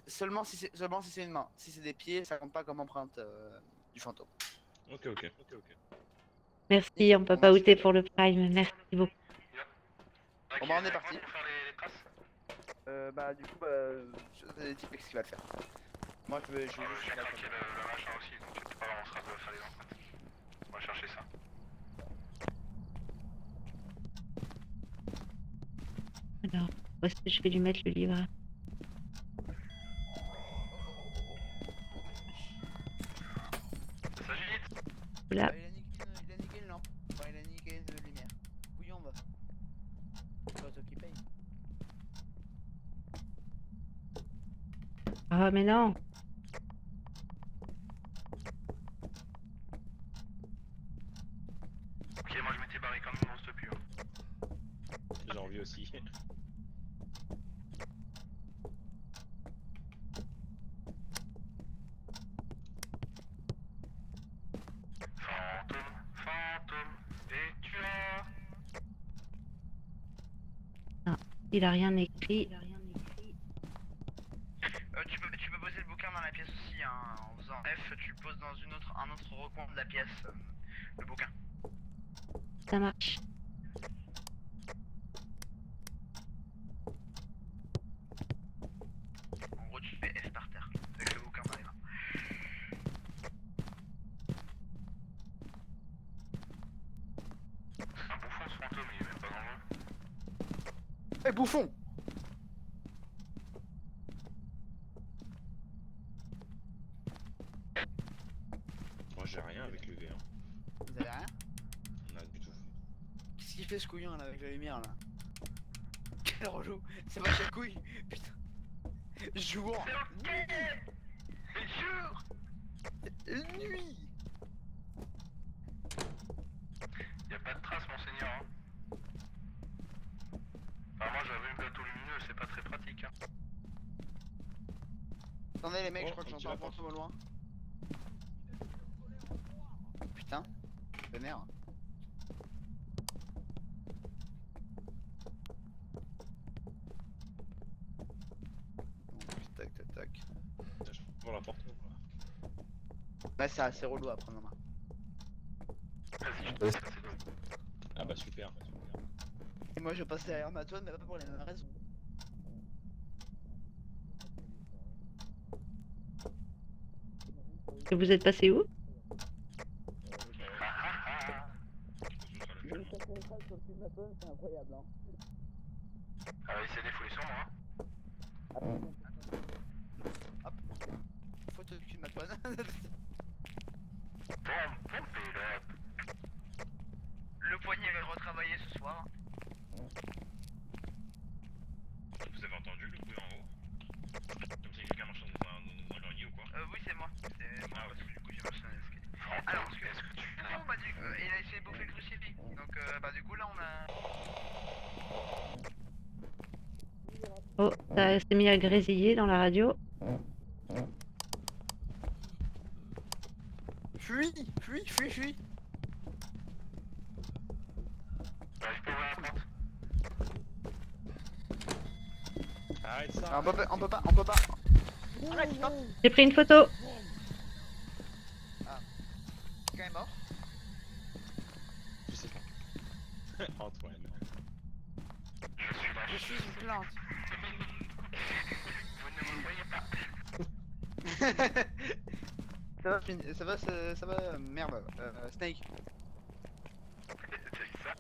Seulement si c'est une main. Si c'est des pieds, ça compte pas comme empreinte du fantôme. Ok. Merci, on peut pas outer pour le prime. Merci beaucoup. Bon bah on est Avec moi parti. pour faire les traces. Du coup c'est Tipex qui va le faire. Moi je vais juste J'ai faire la craqué le machin aussi, donc c'est pas vraiment stress de faire les empreintes. On va chercher ça. Alors, où est-ce que je vais lui mettre le livre? Ça s'agite. Là. Il a niqué une lampe. Enfin, il a niqué une lumière. Couillon va. C'est pas toi qui paye. Ah, mais non. Ok, moi je m'étais barré comme une grosse depuis. J'ai envie aussi. Fantôme, et tu as... Il a rien écrit. Tu peux poser le bouquin dans la pièce aussi, hein, en faisant F, tu le poses dans un autre recoin de la pièce, le bouquin. Ça marche. En gros, tu fais F par terre, avec le bouquin dans les mains. C'est un bouffon ce fantôme, il est même pas dans le jeu. Eh bouffon! Moi j'ai rien avec l'UV. Hein. Vous avez rien? Non, du tout. Qu'est-ce qu'il fait ce couillon là avec la lumière là? Quel relou! C'est pas chez couille! Putain! Jouant! Mais jure! Nuit! Y'a pas de traces, monseigneur. Hein. Enfin, moi j'avais un plateau lumineux, c'est pas très pratique. Hein. Attendez les mecs, Oh, je crois que un petit j'entends un lapin. fantôme au loin. Putain, vénère. Donc, tac tac tac. Je prends la porte. Ouais, c'est assez relou à prendre en main. Vas-y, je te laisse passer devant. Ah bah super. Et moi je passe derrière ma tonne, mais pas pour les mêmes raisons. Et vous êtes passé où? Je me tape une trace sur le cul de ma tonne, c'est incroyable hein. Ah va essayer de défouler sur moi. Hop. Photo du cul de ma tonne. Pompe et là. Le poignet va retravailler ce soir. Vous avez entendu le bruit en haut? Comme si quelqu'un marchait dans un grenier ou quoi? Oui, c'est moi. C'est moi, parce que du coup, j'ai marché dans l'escalier. Alors, Alors, est-ce que tu es là? il a essayé de bouffer le crucifix. Donc, du coup, là, on a... Oh, ça s'est mis à grésiller dans la radio. Fuis, fuis, fuis, fuis. Je peux ouvrir la porte. Arrête ça. Ah, on peut pas. Arrête, stop. J'ai pris une photo. Quelqu'un est mort. Je sais pas. Antoine. Je suis là. Je suis une plante. Vous ne me voyez pas. Ça va, merde, Snake. T'as vu ça?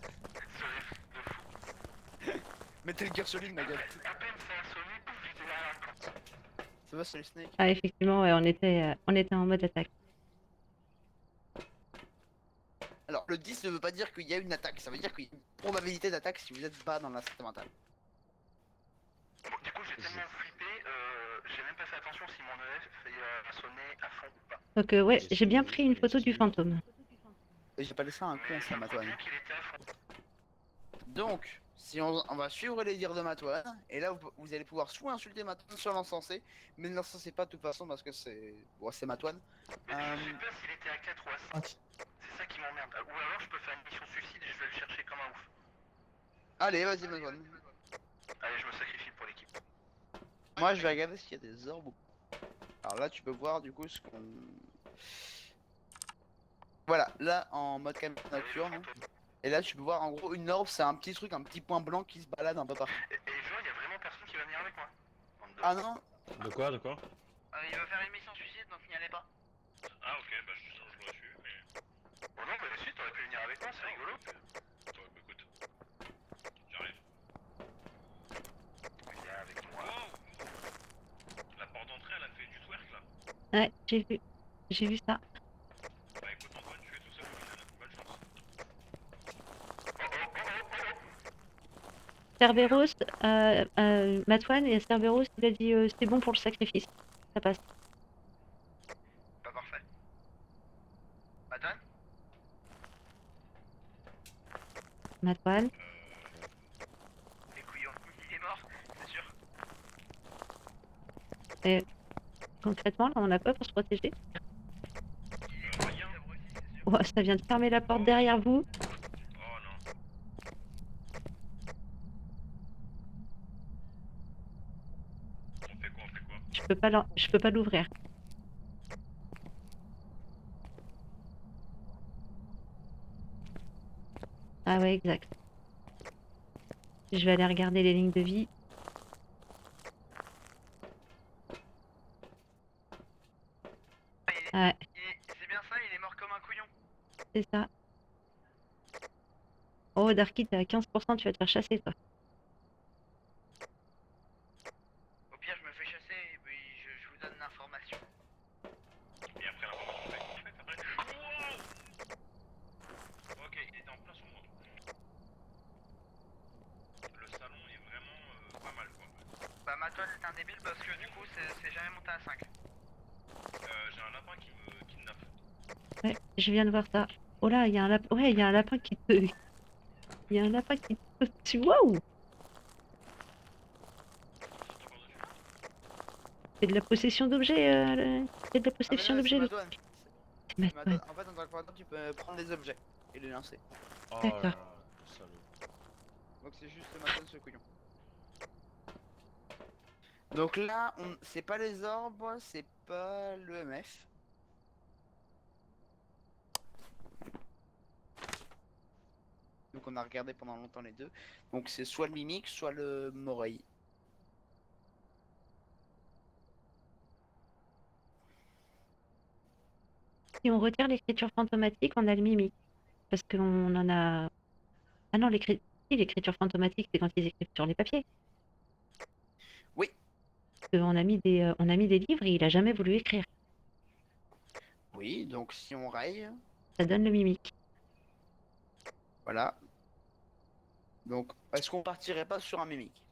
Ce rêve de fou. Mettez le gear solide, ma gueule. À peine ça a sonné, pouf, j'étais derrière la porte. Ça va, c'est le Snake. Ah, effectivement, ouais, on était en mode attaque. Alors, le 10 ne veut pas dire qu'il y a une attaque, ça veut dire qu'il y a une probabilité d'attaque si vous êtes bas dans la santé mentale. Bon, du coup, j'ai tellement flippé, j'ai même pas fait attention si mon EF a sonné à fond ou pas. Donc, ouais, j'ai bien pris une photo du fantôme. Et j'ai pas laissé un con, ça, Matoine. Bien qu'il était à fond. Donc, si on va suivre les dires de Matoine, et là vous allez pouvoir soit insulter Matoine, soit l'encenser, mais ne l'encensez pas de toute façon parce que c'est Matoine. Mais je sais pas s'il était à 4 ou à 5. C'est ça qui m'emmerde. Ou alors je peux faire une mission suicide et je vais le chercher comme un ouf. Allez, vas-y Matoine. Allez, je me sacrifie pour l'équipe. Moi je vais regarder s'il y a des orbes ou pas. Alors là tu peux voir du coup ce qu'on... Voilà, là en mode caméra nocturne. Et là tu peux voir en gros une orbe, c'est un petit truc, un petit point blanc qui se balade un peu partout. Et genre, il y a vraiment personne qui va venir avec moi. Ah non, De quoi, de quoi? Il va faire une mission suicide, donc n'y allez pas. Ah ok, bah je te rejoins dessus, mais... Oh non, bah si, t'aurais pu venir avec moi, c'est rigolo. Toi, bah écoute, j'arrive. Viens avec moi. La porte d'entrée, elle a fait du twerk là. Ouais, j'ai vu ça. Bah écoute Antoine, tu es tout seul au final, bonne chance. Cerberus, Matoine et Cerberus, il a dit c'est bon pour le sacrifice. Ça passe. Pas parfait. Matoine? Matoine. Les couillons. Il est mort, c'est sûr. Et concrètement, là, on a quoi pour se protéger? Rien. Oh, ça vient de fermer la porte derrière vous. Oh non. On fait quoi? Je peux pas l'ouvrir. Ah ouais, exact. Je vais aller regarder les lignes de vie. Ouais, C'est bien ça, il est mort comme un couillon. c'est ça. Oh, Darky, t'es à 15%, tu vas te faire chasser, toi. Au pire, je me fais chasser et puis je vous donne l'information. Et après l'information, c'est qu'on fait après. Wow. Ok, il était en plein sur moi. Le salon est vraiment pas mal quoi. Bah Matoine est un débile parce que du coup c'est jamais monté à 5. J'ai un lapin qui me kidnappe. Ouais, je viens de voir ça. Oh là, il y a un lapin. Ouais, il y a un lapin qui te. Il y a un lapin qui te dessus. Waouh! C'est de la possession d'objets. C'est de la possession d'objets. c'est Matoine. C'est Matoine. En fait en tant que Matoine tu peux prendre les objets et les lancer. Oh D'accord. là là, le salaud. Donc c'est juste Matoine ce couillon. Donc là, c'est pas les orbes, c'est pas l'EMF. Donc on a regardé pendant longtemps les deux. Donc c'est soit le mimique, soit le Morey. Si on retire l'écriture fantomatique, on a le mimique. Parce qu'on en a. Ah non, l'écriture fantomatique, c'est quand ils écrivent sur les papiers. Oui. Parce qu'on a mis des livres et il a jamais voulu écrire. Oui, donc si on raye, Ça donne le mimique. voilà. Donc est-ce qu'on partirait pas sur un mimique?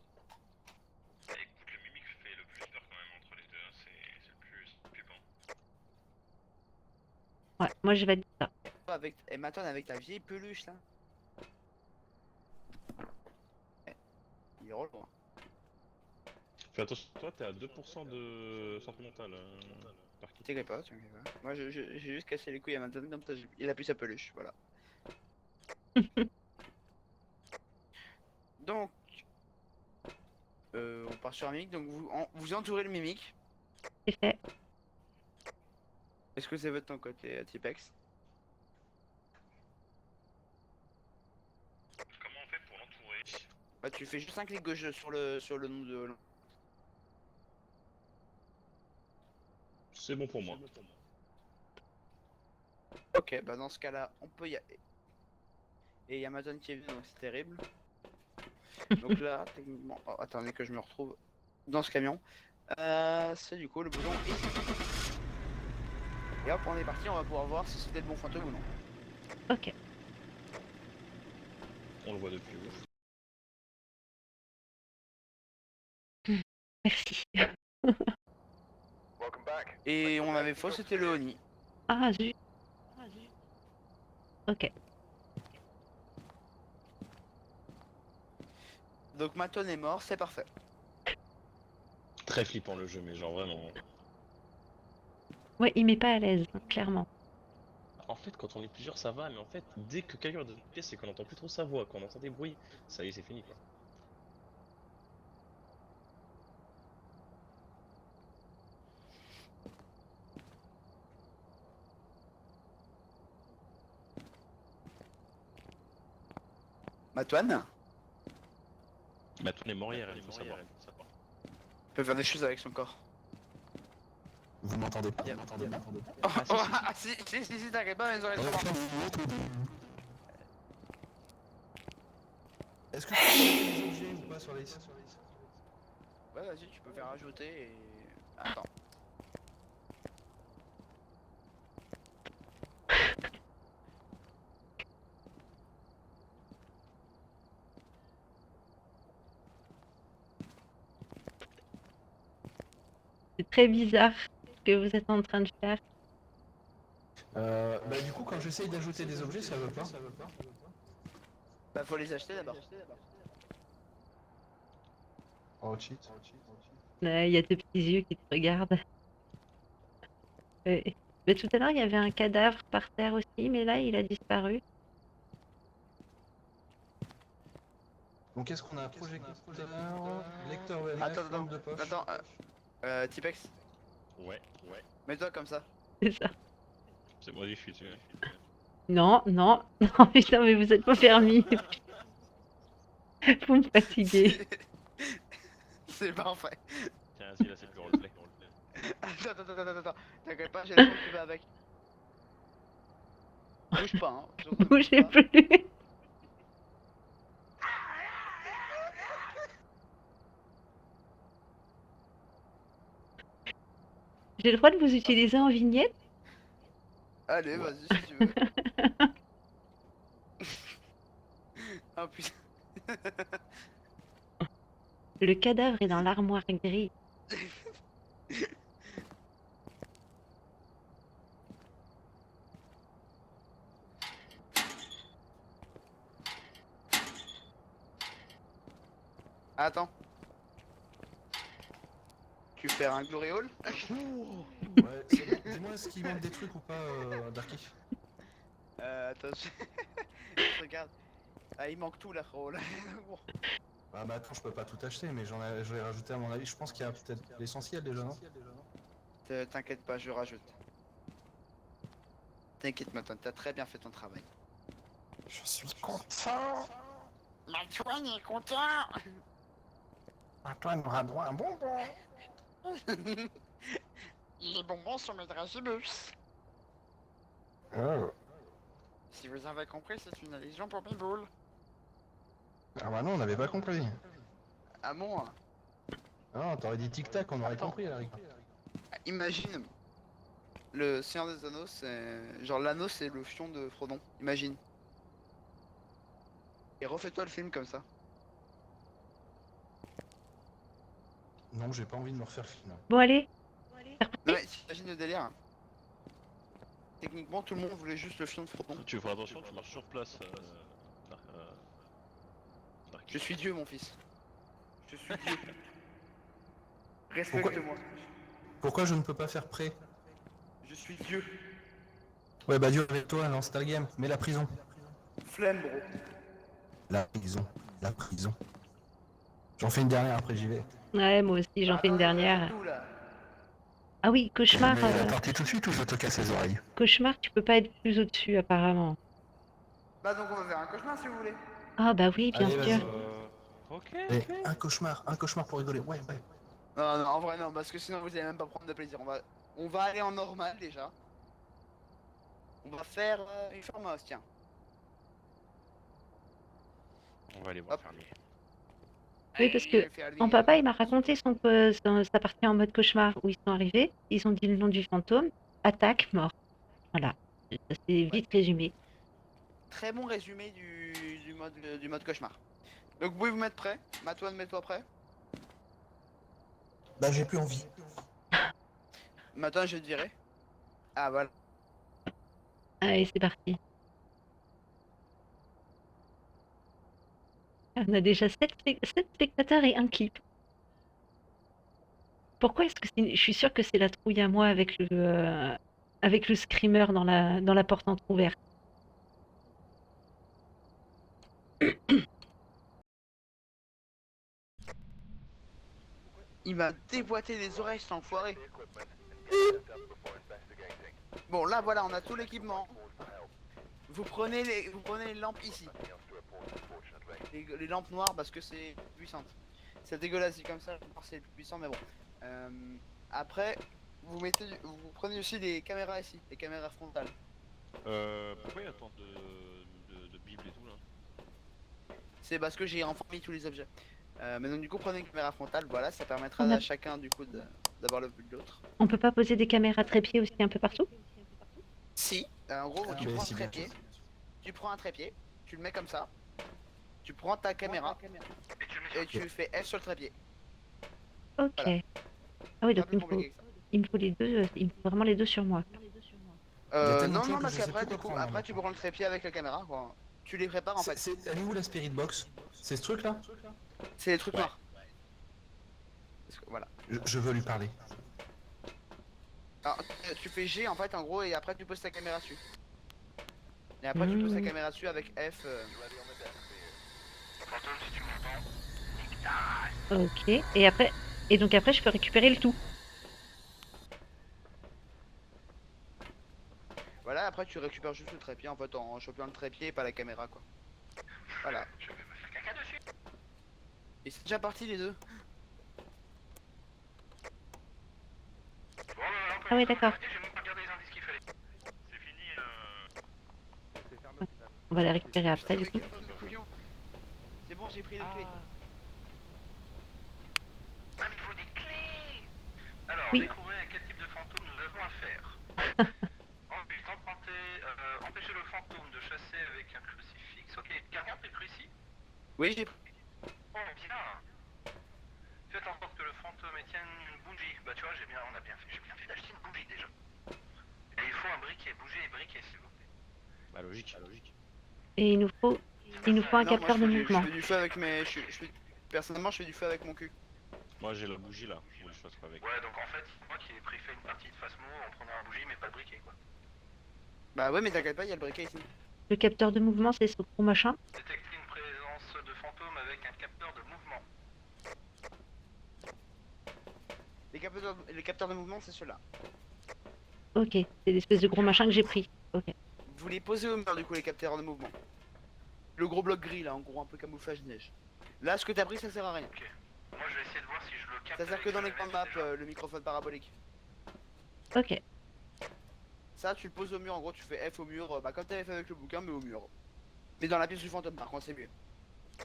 Bah écoute, le mimique fait le plus peur quand même entre les deux, hein. C'est le plus flippant. Ouais, moi je valide ça. Avec... Et Matoine avec ta vieille peluche là. Il est relou. Hein. Fais attention, toi t'es à 2% de santé mentale. Darky. T'inquiète pas, t'inquiète pas. Moi j'ai juste cassé les couilles à Madden comme ça, il a pu sa peluche, voilà. Donc, on part sur un mimique, donc vous entourez le mimique. C'est fait. Est-ce que c'est votre ton côté, Tipex? Comment on fait pour l'entourer? Bah tu fais juste un clic gauche sur le nom de... C'est bon pour moi. Ok, bah dans ce cas-là, on peut y aller. Et il y a Amazon qui est venu, donc c'est terrible. Donc là, techniquement... Oh, attendez que je me retrouve dans ce camion. C'est du coup le bouton ici. Et hop, on est parti, on va pouvoir voir si c'était le bon fantôme ou non. Ok. On le voit depuis où? Merci. Et on avait faux, c'était le Oni. Ah, zut. Ok. Donc Maton est mort, c'est parfait. Très flippant le jeu, mais genre vraiment. Ouais, il met pas à l'aise, hein, clairement. En fait, quand on est plusieurs, ça va, mais en fait, dès que quelqu'un est dans une pièce et qu'on entend plus trop sa voix, qu'on entend des bruits, ça y est, c'est fini quoi. Matoine Bah, tout est mort hier, il faut savoir. peut faire des choses avec son corps. Vous m'entendez pas? Yep. Vous m'entendez pas? Oh, Ah, si, oh, si. ah, si, t'inquiète pas, mes oreilles sont mortes. Est-ce que tu peux mettre des objets ou pas sur les... Ouais, vas-y, tu peux faire rajouter et... Attends. C'est très bizarre ce que vous êtes en train de faire. Bah du coup, quand j'essaye d'ajouter des objets, ça veut pas. Bah faut les acheter d'abord. Oh cheat. Il y a tes petits yeux qui te regardent. Mais tout à l'heure, il y avait un cadavre par terre aussi, mais là, il a disparu. Donc qu'est-ce qu'on a? Projecteur, lecteur VNF, Attends, lampe de poche. attends, Tipex, Ouais. mets-toi comme ça. C'est ça. C'est moi défi, tu vois. Non, non, non, putain, mais vous êtes pas permis. Vous me fatiguez. C'est parfait. Tiens, vas-y, là, c'est plus roleplay. Attends, t'inquiète pas, j'ai le son qui va avec. Bouge pas, hein. Surtout ne bouge Bougez pas. plus. J'ai le droit de vous utiliser en vignette? Allez, vas-y si tu veux. Oh putain. Le cadavre est dans l'armoire grise. Attends. Tu fais un glory hall? Ouais, c'est bon. Dis-moi, est-ce qu'il manque des trucs ou pas, Darky? Attends, je regarde. Ah, il manque tout là, gros. Là. Bon. Ah bah attends, je peux pas tout acheter, mais je vais rajouter à mon avis. Je pense qu'il y a peut-être l'essentiel déjà, non? T'inquiète pas, je rajoute. T'inquiète, Maton, t'as très bien fait ton travail. Je suis content. Antoine est content. Antoine aura droit à un bonbon. Les bonbons sont mes dragibus. Oh. Si vous avez compris, c'est une allusion pour Biboul. Ah bah non, on n'avait pas compris. Ah bon? Ah, t'aurais dit tic-tac, on aurait Attends. compris, Eric. Imagine. Le Seigneur des Anneaux, c'est... Genre l'anneau, c'est le fion de Frodon. Imagine. Et refais-toi le film comme ça. Non, j'ai pas envie de me refaire le film. Bon, allez. Non mais t'imagines le délire. Techniquement, tout le monde voulait juste le fion de Frodon. Tu veux faire attention, tu marches sur place. Je suis Dieu, mon fils. Je suis Dieu. Respecte-moi. Pourquoi je ne peux pas faire prêt? Je suis Dieu. Ouais, bah Dieu avec toi, lance ta game. Mais la prison. Flemme, bro. La prison. La prison. J'en fais une dernière, après j'y vais. Ouais, moi aussi, j'en fais une Attendez, on va faire dernière. tout, là. Ah oui, cauchemar. Mais la partie tout de suite ou je te casse les oreilles? Cauchemar, tu peux pas être plus au-dessus, apparemment. Bah donc on va faire un cauchemar si vous voulez. Ah bah oui, bien Allez, sûr. vas-y. Ok, Et ok. un cauchemar pour rigoler. Ouais, ouais. Non, non, en vrai non, parce que sinon vous allez même pas prendre de plaisir. On va aller en normal déjà. On va faire une formose, tiens. On va aller voir Hop. Fermier. Oui, parce Allez, que je vais faire lui, mon papa, il m'a raconté sa partie en mode cauchemar où ils sont arrivés, ils ont dit le nom du fantôme, attaque, mort. Voilà. Ça c'est vite résumé. Très bon résumé du mode cauchemar. Donc vous pouvez vous mettre prêt. Matouane, mets-toi prêt. Bah j'ai plus envie. Matouane, je te dirai. Ah voilà. Allez, c'est parti. On a déjà 7 spectateurs et un clip. Pourquoi est-ce que je suis sûre que c'est la trouille à moi avec le screamer dans la porte entrouverte. Il m'a déboîté les oreilles, cet enfoiré. Bon là voilà, on a tout l'équipement. Vous prenez les lampes ici. Les lampes noires parce que c'est puissante. C'est dégueulasse dit comme ça, c'est plus puissant mais bon. Après, vous prenez aussi des caméras ici, des caméras frontales. Pourquoi il y a tant de bibles et tout là? C'est parce que j'ai enfin mis tous les objets. Mais donc du coup prenez une caméra frontale, voilà, ça permettra On a- à chacun du coup d'avoir le vue de l'autre. On peut pas poser des caméras trépieds aussi un peu partout? Si, en gros tu mais prends un si, bien trépied, tu le mets comme ça, tu prends ta caméra et tu fais F sur le trépied. Ok. Voilà. Ah oui, Pas donc plus compliqué que ça. il me faut les deux, il me faut vraiment les deux sur moi. Il y a tellement Non, de choses non, que parce je sais qu'après, plus du quoi coup, prendre, après tu maintenant. prends le trépied avec la caméra, quoi. Tu les prépares en fait. Elle est où la Spirit Box? C'est ce truc là? C'est les trucs Ouais. noirs. Parce que, voilà. Je veux lui parler. Alors, tu fais G en fait, en gros, et après tu poses ta caméra dessus. Et après tu poses ta caméra dessus avec F. Fantôme, si tu m'entends. Ok. Et donc après, je peux récupérer le tout. Voilà, après tu récupères juste le trépied en fait en chopant le trépied et pas la caméra quoi. Voilà. Je vais me faire caca dessus. Et c'est déjà parti les deux. Bon, bah, voilà, on peut Ah oui, lancer d'accord. le j'ai même pas regardé les indices qu'il fallait. C'est fini, On va les récupérer après, du coup. C'est bon, j'ai pris les clés. Ah, mais il faut des clés. Alors, Oui. découvrez à quel type de fantôme nous avons affaire. Ensuite, empêchez le fantôme de chasser avec un crucifix. Ok, quelqu'un pris le crucifix? Oui, j'ai pris. Oh, bien. Faites en sorte que le fantôme tienne une bougie. Bah, tu vois, j'ai bien fait d'acheter une bougie déjà. Et il faut un briquet, bouger et briquet, s'il vous plaît. Bah logique, logique. Et il nous faut un Non, capteur de je mouvement. fais du feu avec mes. Personnellement, je fais du feu avec mon cul. Moi j'ai la bougie là, je voulais que je fasse pas avec. Ouais, donc en fait, c'est moi qui ai préfet une partie de Phasmo en prenant la bougie, mais pas le briquet, quoi. Bah ouais, mais t'inquiète pas, il y a le briquet ici. Le capteur de mouvement, c'est ce gros machin. Détecter une présence de fantôme avec un capteur de mouvement. Les capteurs de mouvement, c'est ceux-là. Ok. C'est l'espèce de gros machin que j'ai pris. Ok. Vous les posez au mur du coup, les capteurs de mouvement. Le gros bloc gris là, en gros, un peu camouflage neige. Là, ce que t'as pris, ça sert à rien. Moi, je vais essayer de voir si je le capte. Ça sert avec que dans le l'écran de MF map, déjà. le microphone parabolique. Ok. Ça, tu le poses au mur, en gros, tu fais F au mur, bah comme t'avais fait avec le bouquin, mais au mur. Mais dans la pièce du fantôme, par contre, c'est mieux.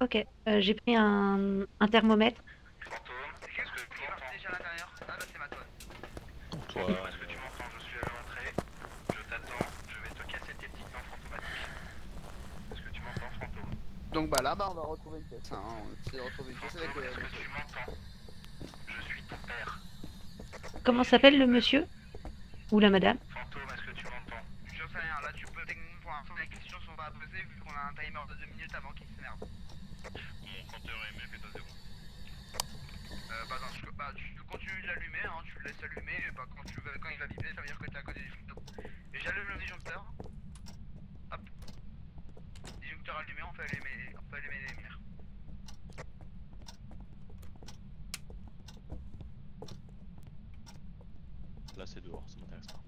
Ok. J'ai pris un thermomètre. Fantôme, C'est est-ce quel que truc tu qui est m'entends? déjà à l'intérieur? Ah bah c'est ma tonne. Toi, Est-ce que tu m'entends? Je suis à l'entrée. Je t'attends. Je vais te casser tes petites dents fantomatiques. Est-ce que tu m'entends, fantôme? Donc bah là, bah on va retrouver une pièce. Hein, on essaie de retrouver une pièce avec Fantôme, est-ce que tu m'entends? Je suis ton père. Comment s'appelle le monsieur? Ou la madame? Fantôme, est-ce que tu m'entends? J'en sais rien, là tu peux techniquement pour l'instant les questions sont pas posées vu qu'on a un timer de 2 minutes avant qu'il s'énerve. Mon compteur MF est à 0. Tu continues de l'allumer, hein, tu le laisses allumer, et bah, quand il va vibrer, ça veut dire que t'es à côté du fantôme. Et j'allume le disjoncteur. Hop. Disjoncteur allumé, on peut allumer les lumières. Là, c'est dehors, ça m'intéresse pas.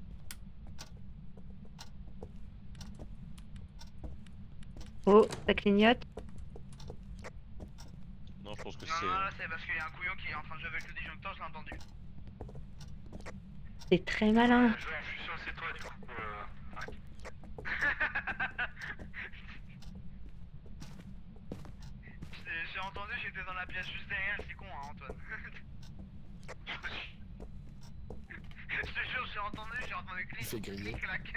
Oh, ça clignote. Non, je pense que Non, c'est. non, là c'est parce qu'il y a un couillon qui est en train de jouer avec le disjoncteur, je l'ai entendu. C'est très malin. Je suis sûr que c'est toi, du coup. J'ai entendu, j'étais dans la pièce juste derrière, c'est con, hein, Antoine. Je te jure, j'ai entendu Il fait griller. clac.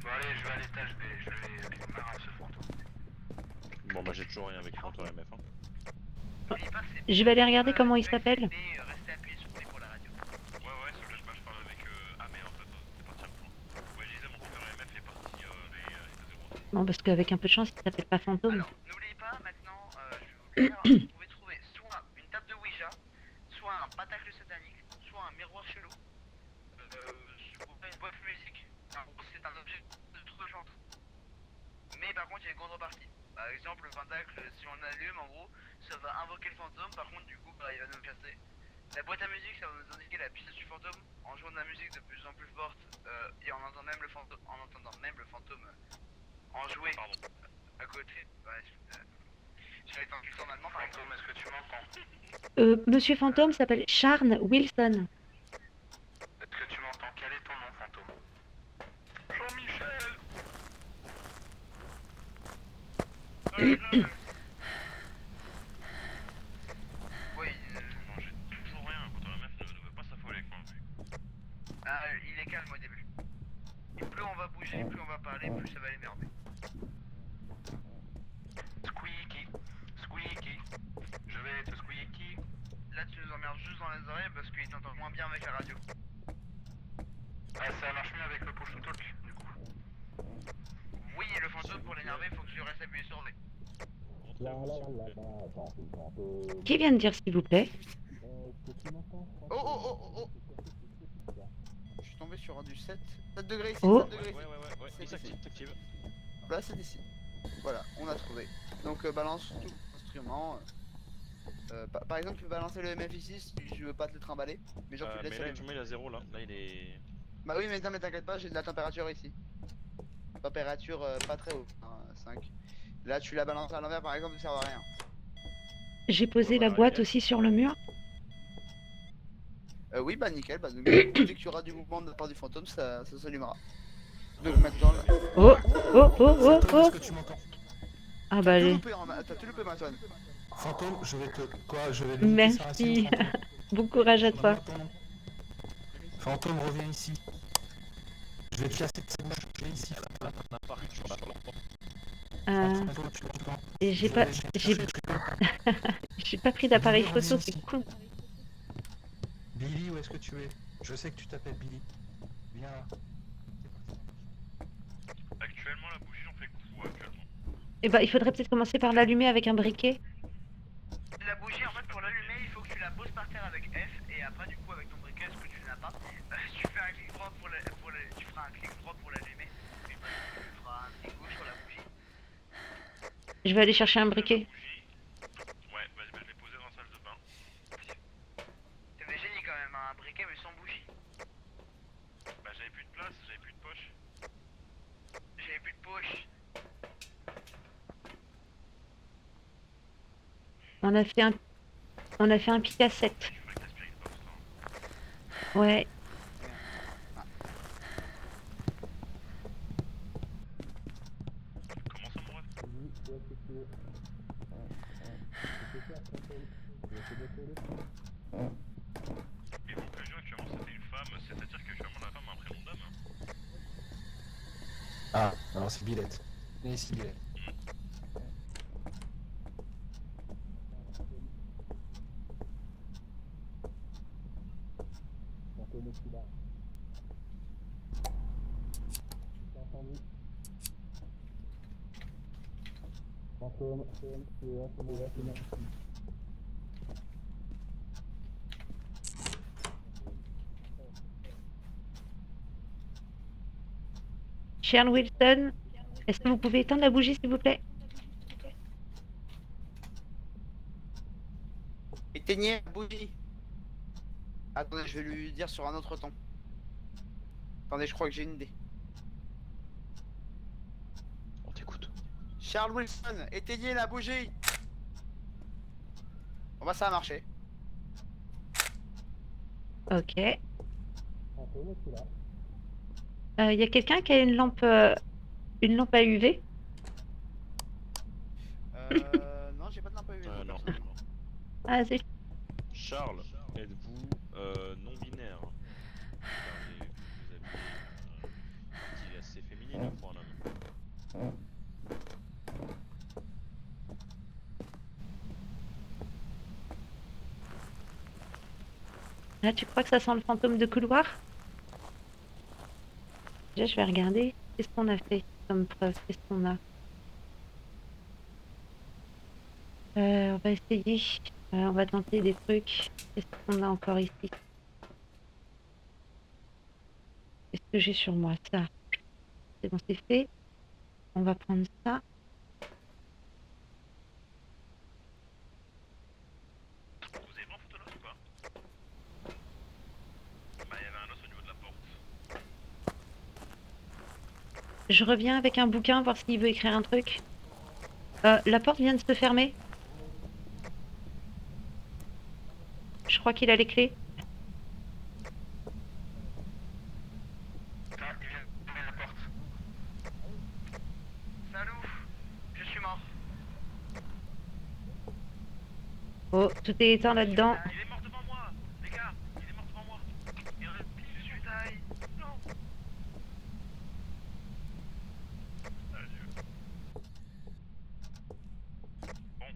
Bon, allez, je vais à l'étage, je vais marrer ce fantôme. Bon, bah, j'ai toujours rien avec Fantôme MF. Hein. Je vais aller regarder comment il s'appelle. Restez appuyé sur play pour la radio. Ouais, sur le je parle avec Amé en fait, c'est parti à point. Ouais, je disais, mon compteur MF est parti, les 0. Bon, parce qu'avec un peu de chance, il s'appelle pas fantôme. Alors, n'oubliez pas, maintenant, je vais vous dire, vous pouvez trouver soit une table de Ouija, soit un patacle satanique, soit un miroir chelou, une boîte de musique. En gros, c'est un objet de tout le genre. Mais par contre, il y a une contrepartie. Par exemple, le pentacle, si on l'allume, en gros, ça va invoquer le fantôme. Par contre, du coup, bah, il va nous casser. La boîte à musique, ça va nous indiquer la piste du fantôme. En jouant de la musique de plus en plus forte, et en entendant même le fantôme, en jouer à côté. Ouais, je vais être en tout en allemand, par exemple. Fantôme, est-ce que tu m'entends? Monsieur Fantôme s'appelle Charles Wilson. Est-ce que tu m'entends? Quel est ton nom, fantôme? Jean-Michel. Oui, Non, j'ai toujours rien, compteur MF ne veut pas s'affoler avec moi. il est calme au début. Et plus on va bouger, plus on va parler, plus ça va l'émerder. Squeaky, squeaky, je vais te squeaky. Là, tu nous emmerdes juste dans les oreilles parce qu'il t'entend moins bien avec la radio. Ah, ça marche mieux avec le push to talk, du coup. Oui, et le fantôme, pour l'énerver, il faut que je reste appuyé sur V. Qui vient de dire s'il vous plaît? Oh. Je suis tombé sur un du 7 degrés ici, Oh. 7 degrés ici. Ouais, C'est il s'active, ici. s'active. Là, c'est ici. Voilà, on a trouvé. Donc balance tout l'instrument. Par exemple, tu peux balancer le MF ici si je veux pas te le trimballer. Mais genre, tu le Mais laisses là, allumer. actuellement, il a 0 là. Là, il est. Bah oui, mais non, mais t'inquiète pas, j'ai de la température ici. Température pas très haute, hein, 5. Là, tu la balances à l'envers, par exemple, ça sert à rien. J'ai posé la Voilà, boîte nickel. aussi sur le mur. Oui, bah nickel, bah, donc, dès qu'il y aura du mouvement de la part du fantôme, ça s'allumera. Donc maintenant, là... Oh, oh, oh, oh, Fantôme, oh. est-ce que tu m'entends? Ah bah T'as tout allez. loupé, t'as tout loupé, Antoine. Fantôme, je vais te... Quoi? Je vais limiter sa ration, Merci. fantôme. Bon courage à toi. Donne-moi ton nom. Fantôme, reviens ici. Je vais te casser de cette bouche, viens ici. Fantôme, tu m'entends? Et j'ai Je pas, vais chercher, j'ai, tu m'entends? j'ai pas pris d'appareil Billy, photo, reviens c'est ici. con. Billy, où est-ce que tu es? Je sais que tu t'appelles Billy. Viens là. Actuellement, la bougie, on fait quoi actuellement? Eh bah il faudrait peut-être commencer par l'allumer avec un briquet. La bougie, en fait, pour l'allumer, il faut que tu la poses par terre avec F, et après, du coup, avec ton briquet, ce que tu n'as pas, tu fais un clic droit tu feras un clic droit pour l'allumer, et tu feras un clic gauche sur la bougie. Je vais aller chercher un briquet. Ouais, bah, je l'ai posé dans la salle de bain. T'avais génie quand même, hein, un briquet mais sans bougie. Bah, j'avais plus de place, j'avais plus de poche. J'avais plus de poche. On a fait un pic à 7. Il faudrait que t'aspires une box, hein. Ouais. Comment ça, mon ref? Mais conclusion, actuellement, c'était une femme, c'est-à-dire qu'actuellement, la femme a un prénom d'homme. Hein. Ah, alors c'est Billette. Viens ici, Billette. Fantôme, est-ce qu'il a... Tu t'es entendu? Fantôme, tu es là, c'est bon. Sharon Wilson, est-ce que vous pouvez éteindre la bougie, s'il vous plaît? Éteignez la bougie. Attendez, je vais lui dire sur un autre ton. Attendez, je crois que j'ai une idée. On t'écoute. Charles Wilson, éteignez la bougie. Bon bah ça a marché. Ok. Y a quelqu'un qui a une lampe à UV? Non, j'ai pas de lampe à UV. moi, Non, perso. non. Ah, zut. Charles, êtes-vous non-binaire? Car vous avez une assez féminine pour un homme. Ah, tu crois que ça sent le fantôme de couloir? Déjà, je vais regarder. Qu'est-ce qu'on a fait comme preuve? Qu'est-ce qu'on a? On va essayer. On va tenter des trucs. Qu'est-ce qu'on a encore ici? Qu'est-ce que j'ai sur moi? Ça. C'est bon, c'est fait. On va prendre ça. Vous avez pris en photo l'os ou pas? Bah, il y avait un os au niveau de la porte. Je reviens avec un bouquin, voir s'il veut écrire un truc. La porte vient de se fermer. Je crois qu'il a les clés. Ah, il vient de fermer la porte. Salut, je suis mort. Oh, tout est éteint là-dedans. Il est mort devant moi, les gars. Il est mort devant moi. Il reste Je suis taille. non. Adieu. Bon.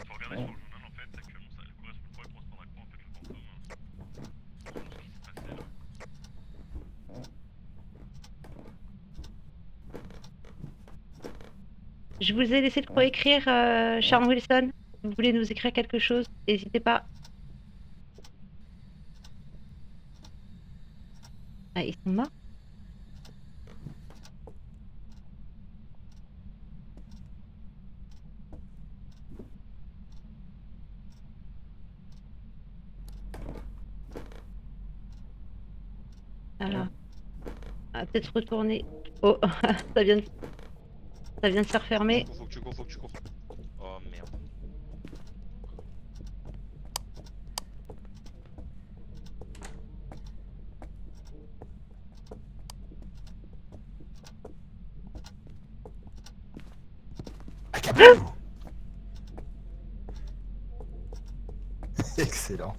Faut regarder sur le journal en fait, actuellement ça pourrait correspondre à quoi en fait le fantôme. Ce qui s'est passé là. Je vous ai laissé de quoi écrire, Sharon Wilson. Si vous voulez nous écrire quelque chose, n'hésitez pas. Ah, ils sont morts? Alors, on va peut-être retourner. Oh, ça vient de se refermer. Faut que tu cours. Oh merde. Excellent.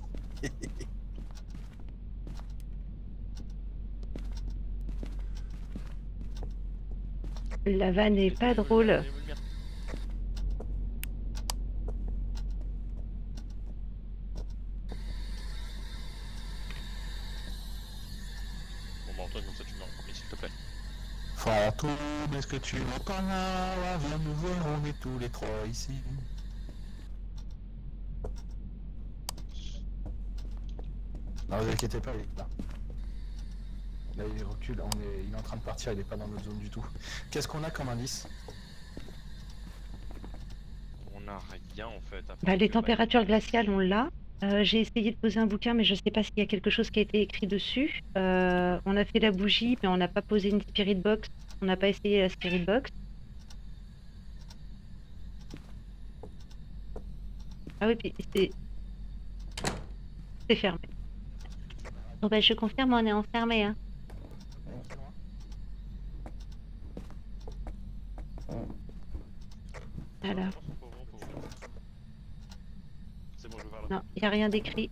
La vanne est pas drôle. Bon bah Antoine, comme ça tu meurs en premier s'il te plaît. Fantôme, est-ce que tu m'entends là? Viens nous voir, on est tous les trois ici. Non, vous inquiétez pas, il est là. Là, il recule, il est en train de partir, il est pas dans notre zone du tout. Qu'est-ce qu'on a comme indice? On a rien en fait. à part Bah, les que, températures glaciales, on l'a. J'ai essayé de poser un bouquin, mais je sais pas s'il y a quelque chose qui a été écrit dessus. On a fait la bougie, mais on n'a pas posé une spirit box. On n'a pas essayé la spirit box. Ah oui, puis c'est fermé. Bon bah, je confirme, on est enfermé, hein. Alors, C'est bon, je vais vers là. non, il n'y a rien d'écrit.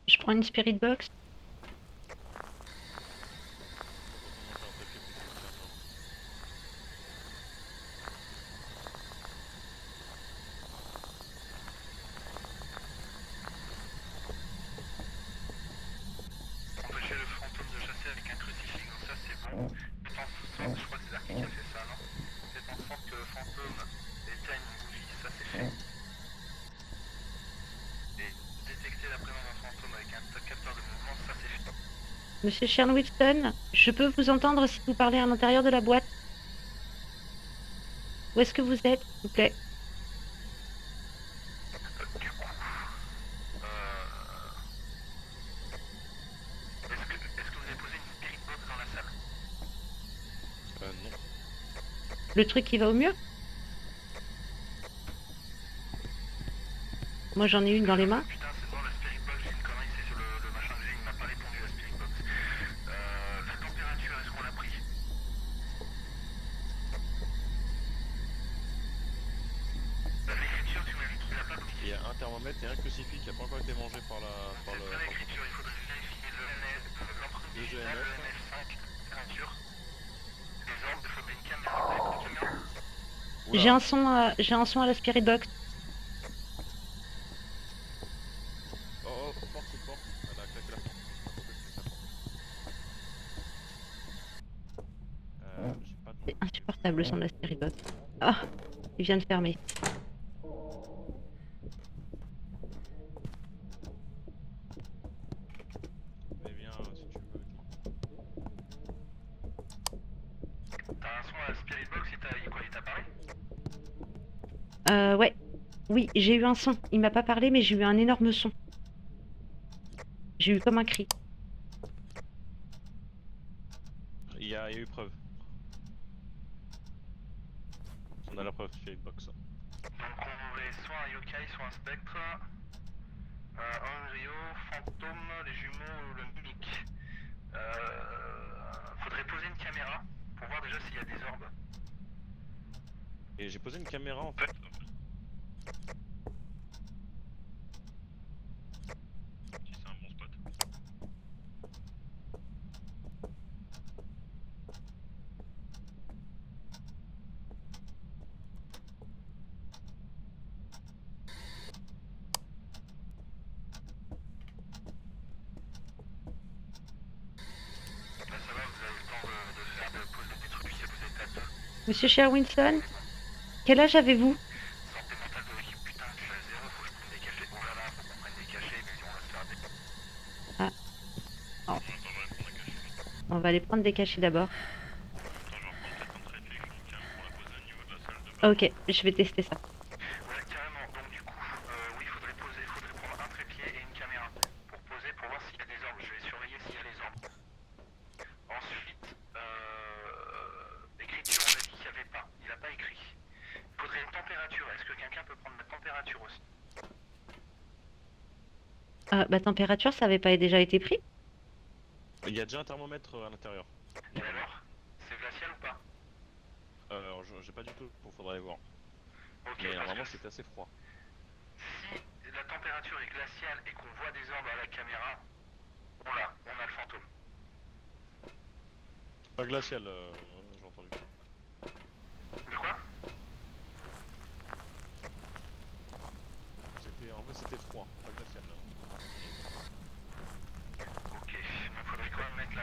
Je prends une spirit box. Monsieur Sharon Wilson, je peux vous entendre si vous parlez à l'intérieur de la boîte. Où est-ce que vous êtes, s'il vous plaît? Du coup, est-ce que vous avez posé une spirit box dans la salle? Non. Le truc qui va au mur? Moi, j'en ai une dans les mains. Putain, c'est bon, la spirit box, j'ai une connerie, c'est sur le machin que j'ai, il m'a pas répondu la spirit box. La température, est-ce qu'on l'a pris? L'écriture, tu m'as dit qu'il l'a pas pris. Il y a un thermomètre et un crucifix qui a pas encore été mangé par la. Par le. C'est pas l'écriture, il faudrait vérifier l'empreinte Deux digitale, EMF. le MF5, l'écriture. Les ordres, il faudrait une caméra, vous avez pris une caméra? J'ai un son à la Spirit Box. Oh, porte. Elle a claqué la porte. J'ai pas de. C'est insupportable le son de la Spirit Box. Ah, il vient de fermer. Mais viens si tu veux. T'as un son à la spirit box, il t'a parlé? Ouais. Oui, j'ai eu un son. Il m'a pas parlé, mais j'ai eu un énorme son. J'ai eu comme un cri. Il y a eu preuve. On a la preuve sur box. Donc on aurait soit un yokai, soit un spectre, un Rio, fantôme, les jumeaux ou le mimic. Faudrait poser une caméra pour voir déjà s'il y a des orbes. Et j'ai posé une caméra en fait. Si c'est un bon spot. Là ça va, vous avez le temps de poser des trucs, si vous êtes à deux. Monsieur Sherwinson, quel âge avez-vous? Santé mentale de l'équipe, putain, je suis à zéro, faut que je prenne des cachets. Oh là là, faut qu'on prenne des cachets, mais on va se faire des... Ah. Oh. Attends, je vais prendre un cachet. On va aller prendre des cachets d'abord. Attends, je vais reprendre peut-être un trépied avec une cam pour la poser au niveau de la salle de bain. Ok, je vais tester ça. Ouais, carrément. Donc du coup, oui, faudrait prendre un trépied et une caméra pour poser, pour voir s'il y a des orbes. Je vais surveiller s'il y a des orbes. Ensuite, l'écriture, on a dit qu'il n'y avait pas. Il n'a pas écrit. Il faudrait une température. Est-ce que quelqu'un peut prendre la température aussi? Bah, température, ça avait pas déjà été pris? Il y a déjà un thermomètre à l'intérieur. Et alors? C'est glacial ou pas? Alors, j'ai pas du tout, faudrait aller voir. Ok, Mais parce normalement que c'était assez froid. si la température est glaciale et qu'on voit des orbes à la caméra, voilà, on a le fantôme. Pas glacial, j'ai entendu. De quoi? En fait c'était froid, pas glacial. Ok, donc faudrait quand même mettre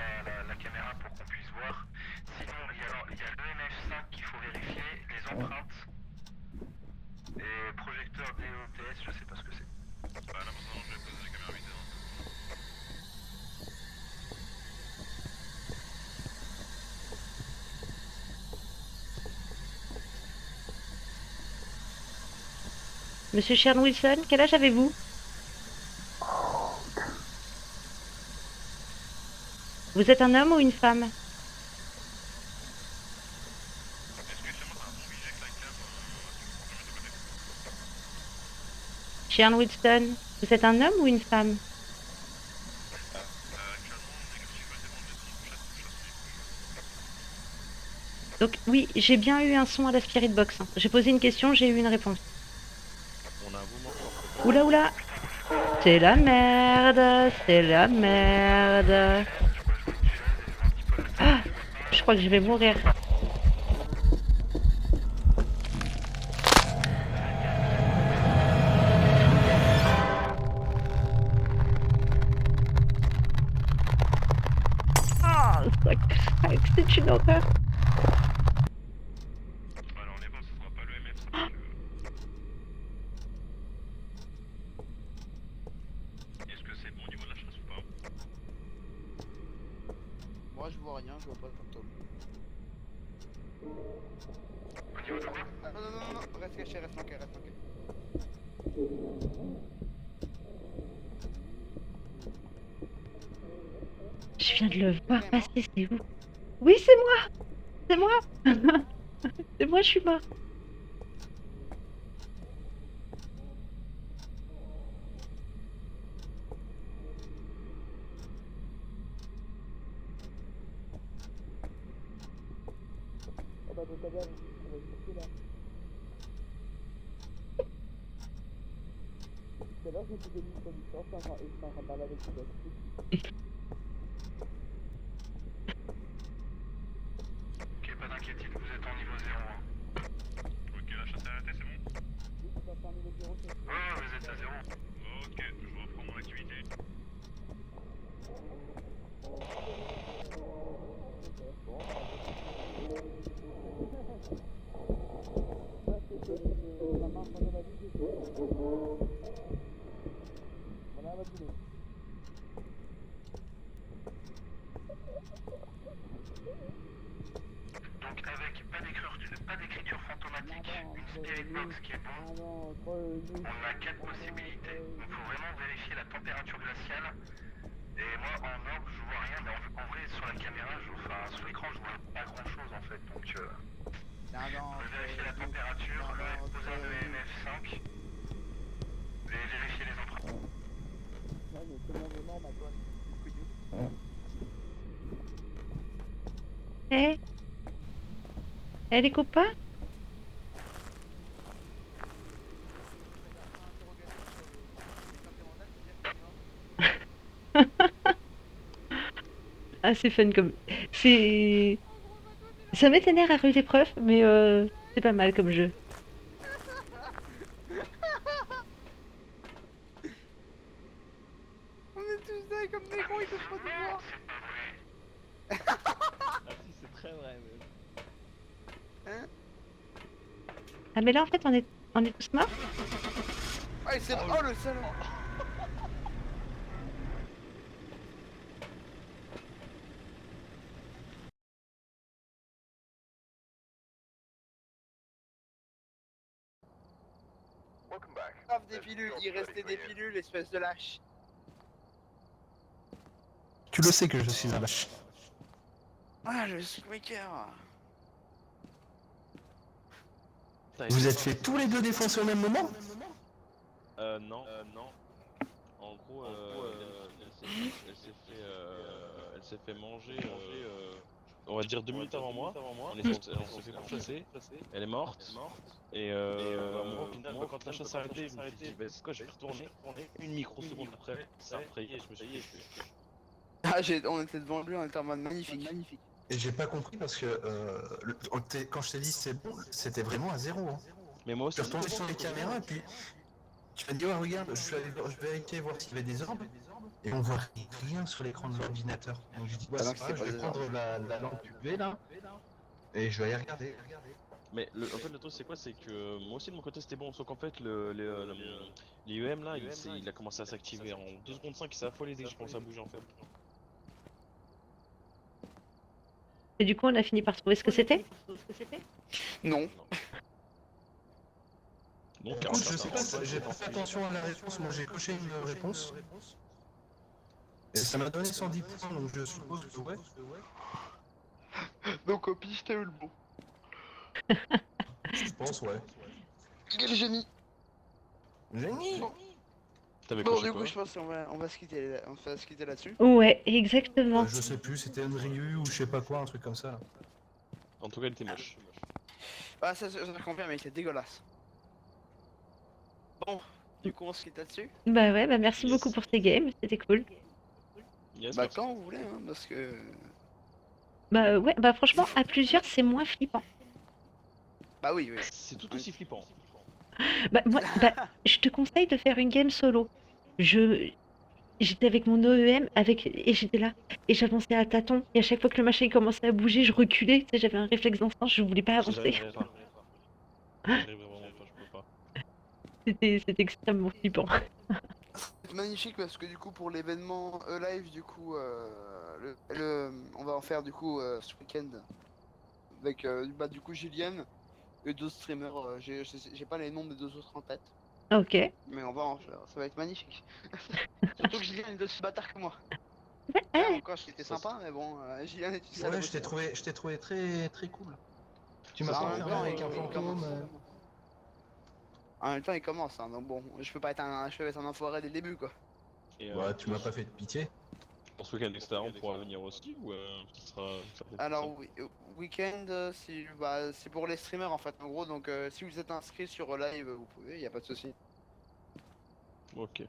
la caméra pour qu'on puisse voir. Sinon, il y a l'EMF5 qu'il faut vérifier, les empreintes et projecteur DOTS, je sais pas ce que c'est. Bah là pour ça je vais poser la caméra vidéo. Monsieur Sharon Wilson, quel âge avez-vous? Vous êtes un homme ou une femme? Sharon Wilson, vous êtes un homme ou une femme? Donc oui, j'ai bien eu un son à la Spirit Box. J'ai posé une question, j'ai eu une réponse. On a un mouvement fort. Oula oula! C'est la merde, c'est la merde. Ah, je crois que je vais mourir. Ah, ça craque, c'est une horreur. Bah alors on est bon, ce sera pas le MF, ça parce que... Est-ce que c'est bon au niveau de la chasse ou pas? rien, je vois pas de fantôme. Au niveau de quoi? Ah, non, non, non, non, reste caché, reste planqué, reste planqué. Je viens de le voir Quelqu'un est mort passer, c'est où? Oui, c'est moi! C'est moi! C'est moi, je suis mort. Ok, pas d'inquiétude, vous êtes en niveau 0. Hein. Ok, la chasse est arrêtée, c'est bon? Ouais, vous êtes à 0. Ok, je reprends mon activité. Donc avec pas d'écriture fantomatique, une spirit box qui est bon, on a 4 possibilités. Il faut vraiment vérifier la température glaciale. Et moi en orbe je vois rien, mais en vrai sur la caméra, sur l'écran je vois pas grand chose en fait. Donc on va vérifier la température, poser un EMF 5 et vérifier les empreintes. Eh? Eh, les copains? Ah, c'est fun comme... C'est... Ça met tes nerfs à rude épreuve, mais c'est pas mal comme jeu. On est tous là comme des cons, ils peuvent pas nous voir. C'est pas vrai. Ah si, c'est très vrai même. Hein? Ah, mais là, en fait, on est tous morts? Ah, c'est... Oh, le salaud. Grave des pilules, il restait des pilules, espèce de lâche. Tu le sais que je suis un lâche. Ah, le squeaker. Vous êtes fait tous les deux défoncer au même moment? Non. En gros, elle s'est fait manger, on va dire 2 minutes avant moi. On s'est fait pourchasser. Elle est morte. Et moi, au final, quand la chasse s'est arrêtée, je me suis dit, bah, c'est quoi, je vais retourner. Une microseconde après, ça a frayé, je me suis dit, Ah, on était devant lui, on était en mode magnifique. Magnifique. Et j'ai pas compris parce que quand je t'ai dit c'est bon, c'était vraiment à 0. Hein. mais moi Je aussi, suis retourné sur les caméras et puis tu m'as dit ouais regarde, je vais vérifier voir s'il y avait des orbes et on voit rien sur l'écran de l'ordinateur. Donc j'ai dit ouais Ah non, c'est pas c'est grave, pas je vais des prendre la lampe UV là et je vais aller regarder. mais en fait, le truc, c'est quoi? C'est que moi aussi, de mon côté, c'était bon. Sauf qu'en fait, l'IEM là, il a commencé à s'activer en 2 secondes 5, il s'est affolé dès que j'ai commencé à bouger en fait. Et du coup, on a fini par trouver ce que c'était? Non. Donc, Écoute, je sais pas, j'ai pas fait attention à la réponse, moi j'ai coché une réponse. Et ça m'a donné 110 points donc je suppose que ouais. Donc, au pige, t'as eu le bon. Je pense ouais. Quel génie. Génie. T'avais Bon, coché du quoi? coup, je pense qu'on va se quitter là-dessus. Ouais, exactement. Je sais plus, c'était une Ryu ou je sais pas quoi, un truc comme ça là. En tout cas, elle était moche. Ah, ça confirme, mais c'est dégueulasse. Bon, du coup, on se quitte là-dessus. Bah ouais, bah merci Yes. beaucoup pour ces games, c'était cool. Yes, Bah, merci. quand vous voulez, hein, parce que. Bah ouais, bah franchement, à plusieurs, c'est moins flippant. Bah, oui, oui. C'est tout aussi flippant. Bah moi, bah, je te conseille de faire une game solo. J'étais avec mon OEM et j'étais là et j'avançais à tâtons et à chaque fois que le machin commençait à bouger, je reculais. Tu sais, j'avais un réflexe d'instinct, je voulais pas avancer. J'arriverai pas. J'arriverai vraiment pas, je peux pas. C'était extrêmement flippant. magnifique parce que du coup pour l'événement E-Live du coup on va en faire du coup ce week-end avec bah, du coup Julien et d'autres streamers. J'ai pas les noms des deux autres en tête, Ok. mais on va en faire. Ça va être magnifique. Surtout que Julien est aussi bâtard que moi. Eh, Là encore c'était sympa, mais bon, Julien est une sale Ouais, bosse. je t'ai trouvé très très cool. Tu m'as Ça, pas en c'est même un temps, enfermé bon, avec un il fantôme. commence. En même temps, il commence, hein, donc bon, je peux être un enfoiré dès le début, quoi. Et Bah, tu m'as pas fait de pitié. pour ce week-end extérieur, on pourra venir aussi ou ce sera peut-être Alors, seul. oui, week-end, c'est pour les streamers en fait, en gros. Donc, si vous êtes inscrit sur live, vous pouvez, y a pas de souci. Ok.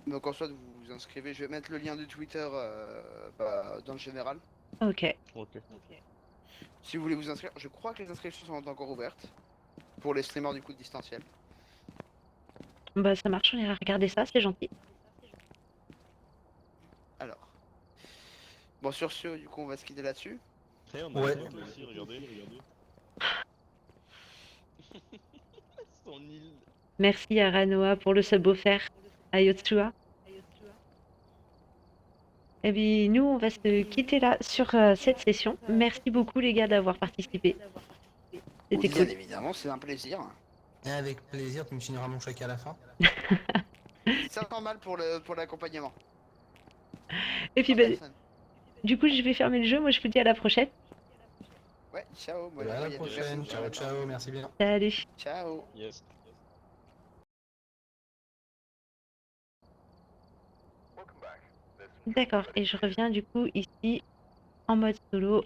Donc, en soit, vous vous inscrivez. Je vais mettre le lien de Twitter bah, dans le général. ok. Ok. Si vous voulez vous inscrire, je crois que les inscriptions sont encore ouvertes pour les streamers du coup distanciel. Bah, ça marche, on ira regarder ça, c'est gentil. Alors, bon, sur ce, du coup, on va se quitter là-dessus. Et on a Ouais. une moto aussi, regardez. Son île. Merci à Ranoa pour le sub offert à Yotsua. Et bien, nous, on va se quitter là sur cette session. Merci beaucoup, les gars, d'avoir participé. C'était Bien cool. évidemment, c'est un plaisir. Et avec plaisir, tu me signeras mon chèque à la fin. 500 balles pour l'accompagnement. Et puis, Par bah, personne. du coup, je vais fermer le jeu. Moi, je vous dis à la prochaine. Ouais, ciao. Et à la il y a des prochaine. personnes qui Ciao, sont ciao, merci bien. Salut. Ciao. Yes. D'accord. Et je reviens, du coup, ici, en mode solo.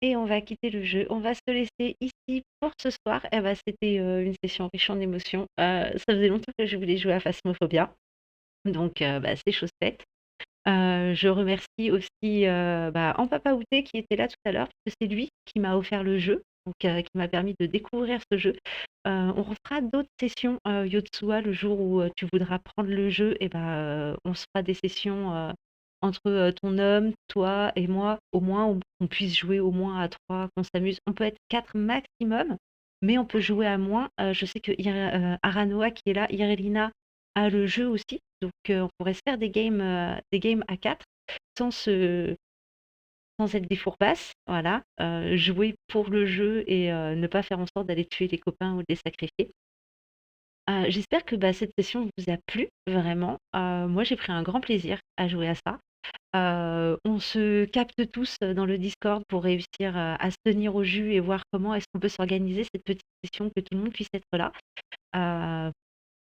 Et on va quitter le jeu. On va se laisser ici pour ce soir. Eh ben, c'était une session riche en émotions. Ça faisait longtemps que je voulais jouer à Phasmophobia. Donc, bah, c'est chose faite. Je remercie aussi bah, Ampapa Outé qui était là tout à l'heure, parce que c'est lui qui m'a offert le jeu, donc qui m'a permis de découvrir ce jeu. On refera d'autres sessions Yotsua le jour où tu voudras prendre le jeu, et bah, on se fera des sessions entre ton homme, toi et moi, au moins on puisse jouer au moins à 3, qu'on s'amuse. On peut être 4 maximum, mais on peut jouer à moins. Je sais que Aranoa qui est là, Irelina a le jeu aussi, donc on pourrait se faire des games à 4 sans se sans être des fourbasses, voilà, jouer pour le jeu et ne pas faire en sorte d'aller tuer les copains ou de les sacrifier. J'espère que, bah, cette session vous a plu, vraiment. Moi, j'ai pris un grand plaisir à jouer à ça. On se capte tous dans le Discord pour réussir à se tenir au jus et voir comment est-ce qu'on peut s'organiser cette petite session, que tout le monde puisse être là. Heu,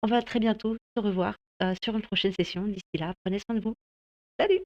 on va très bientôt se revoir sur une prochaine session. D'ici là, prenez soin de vous. Salut!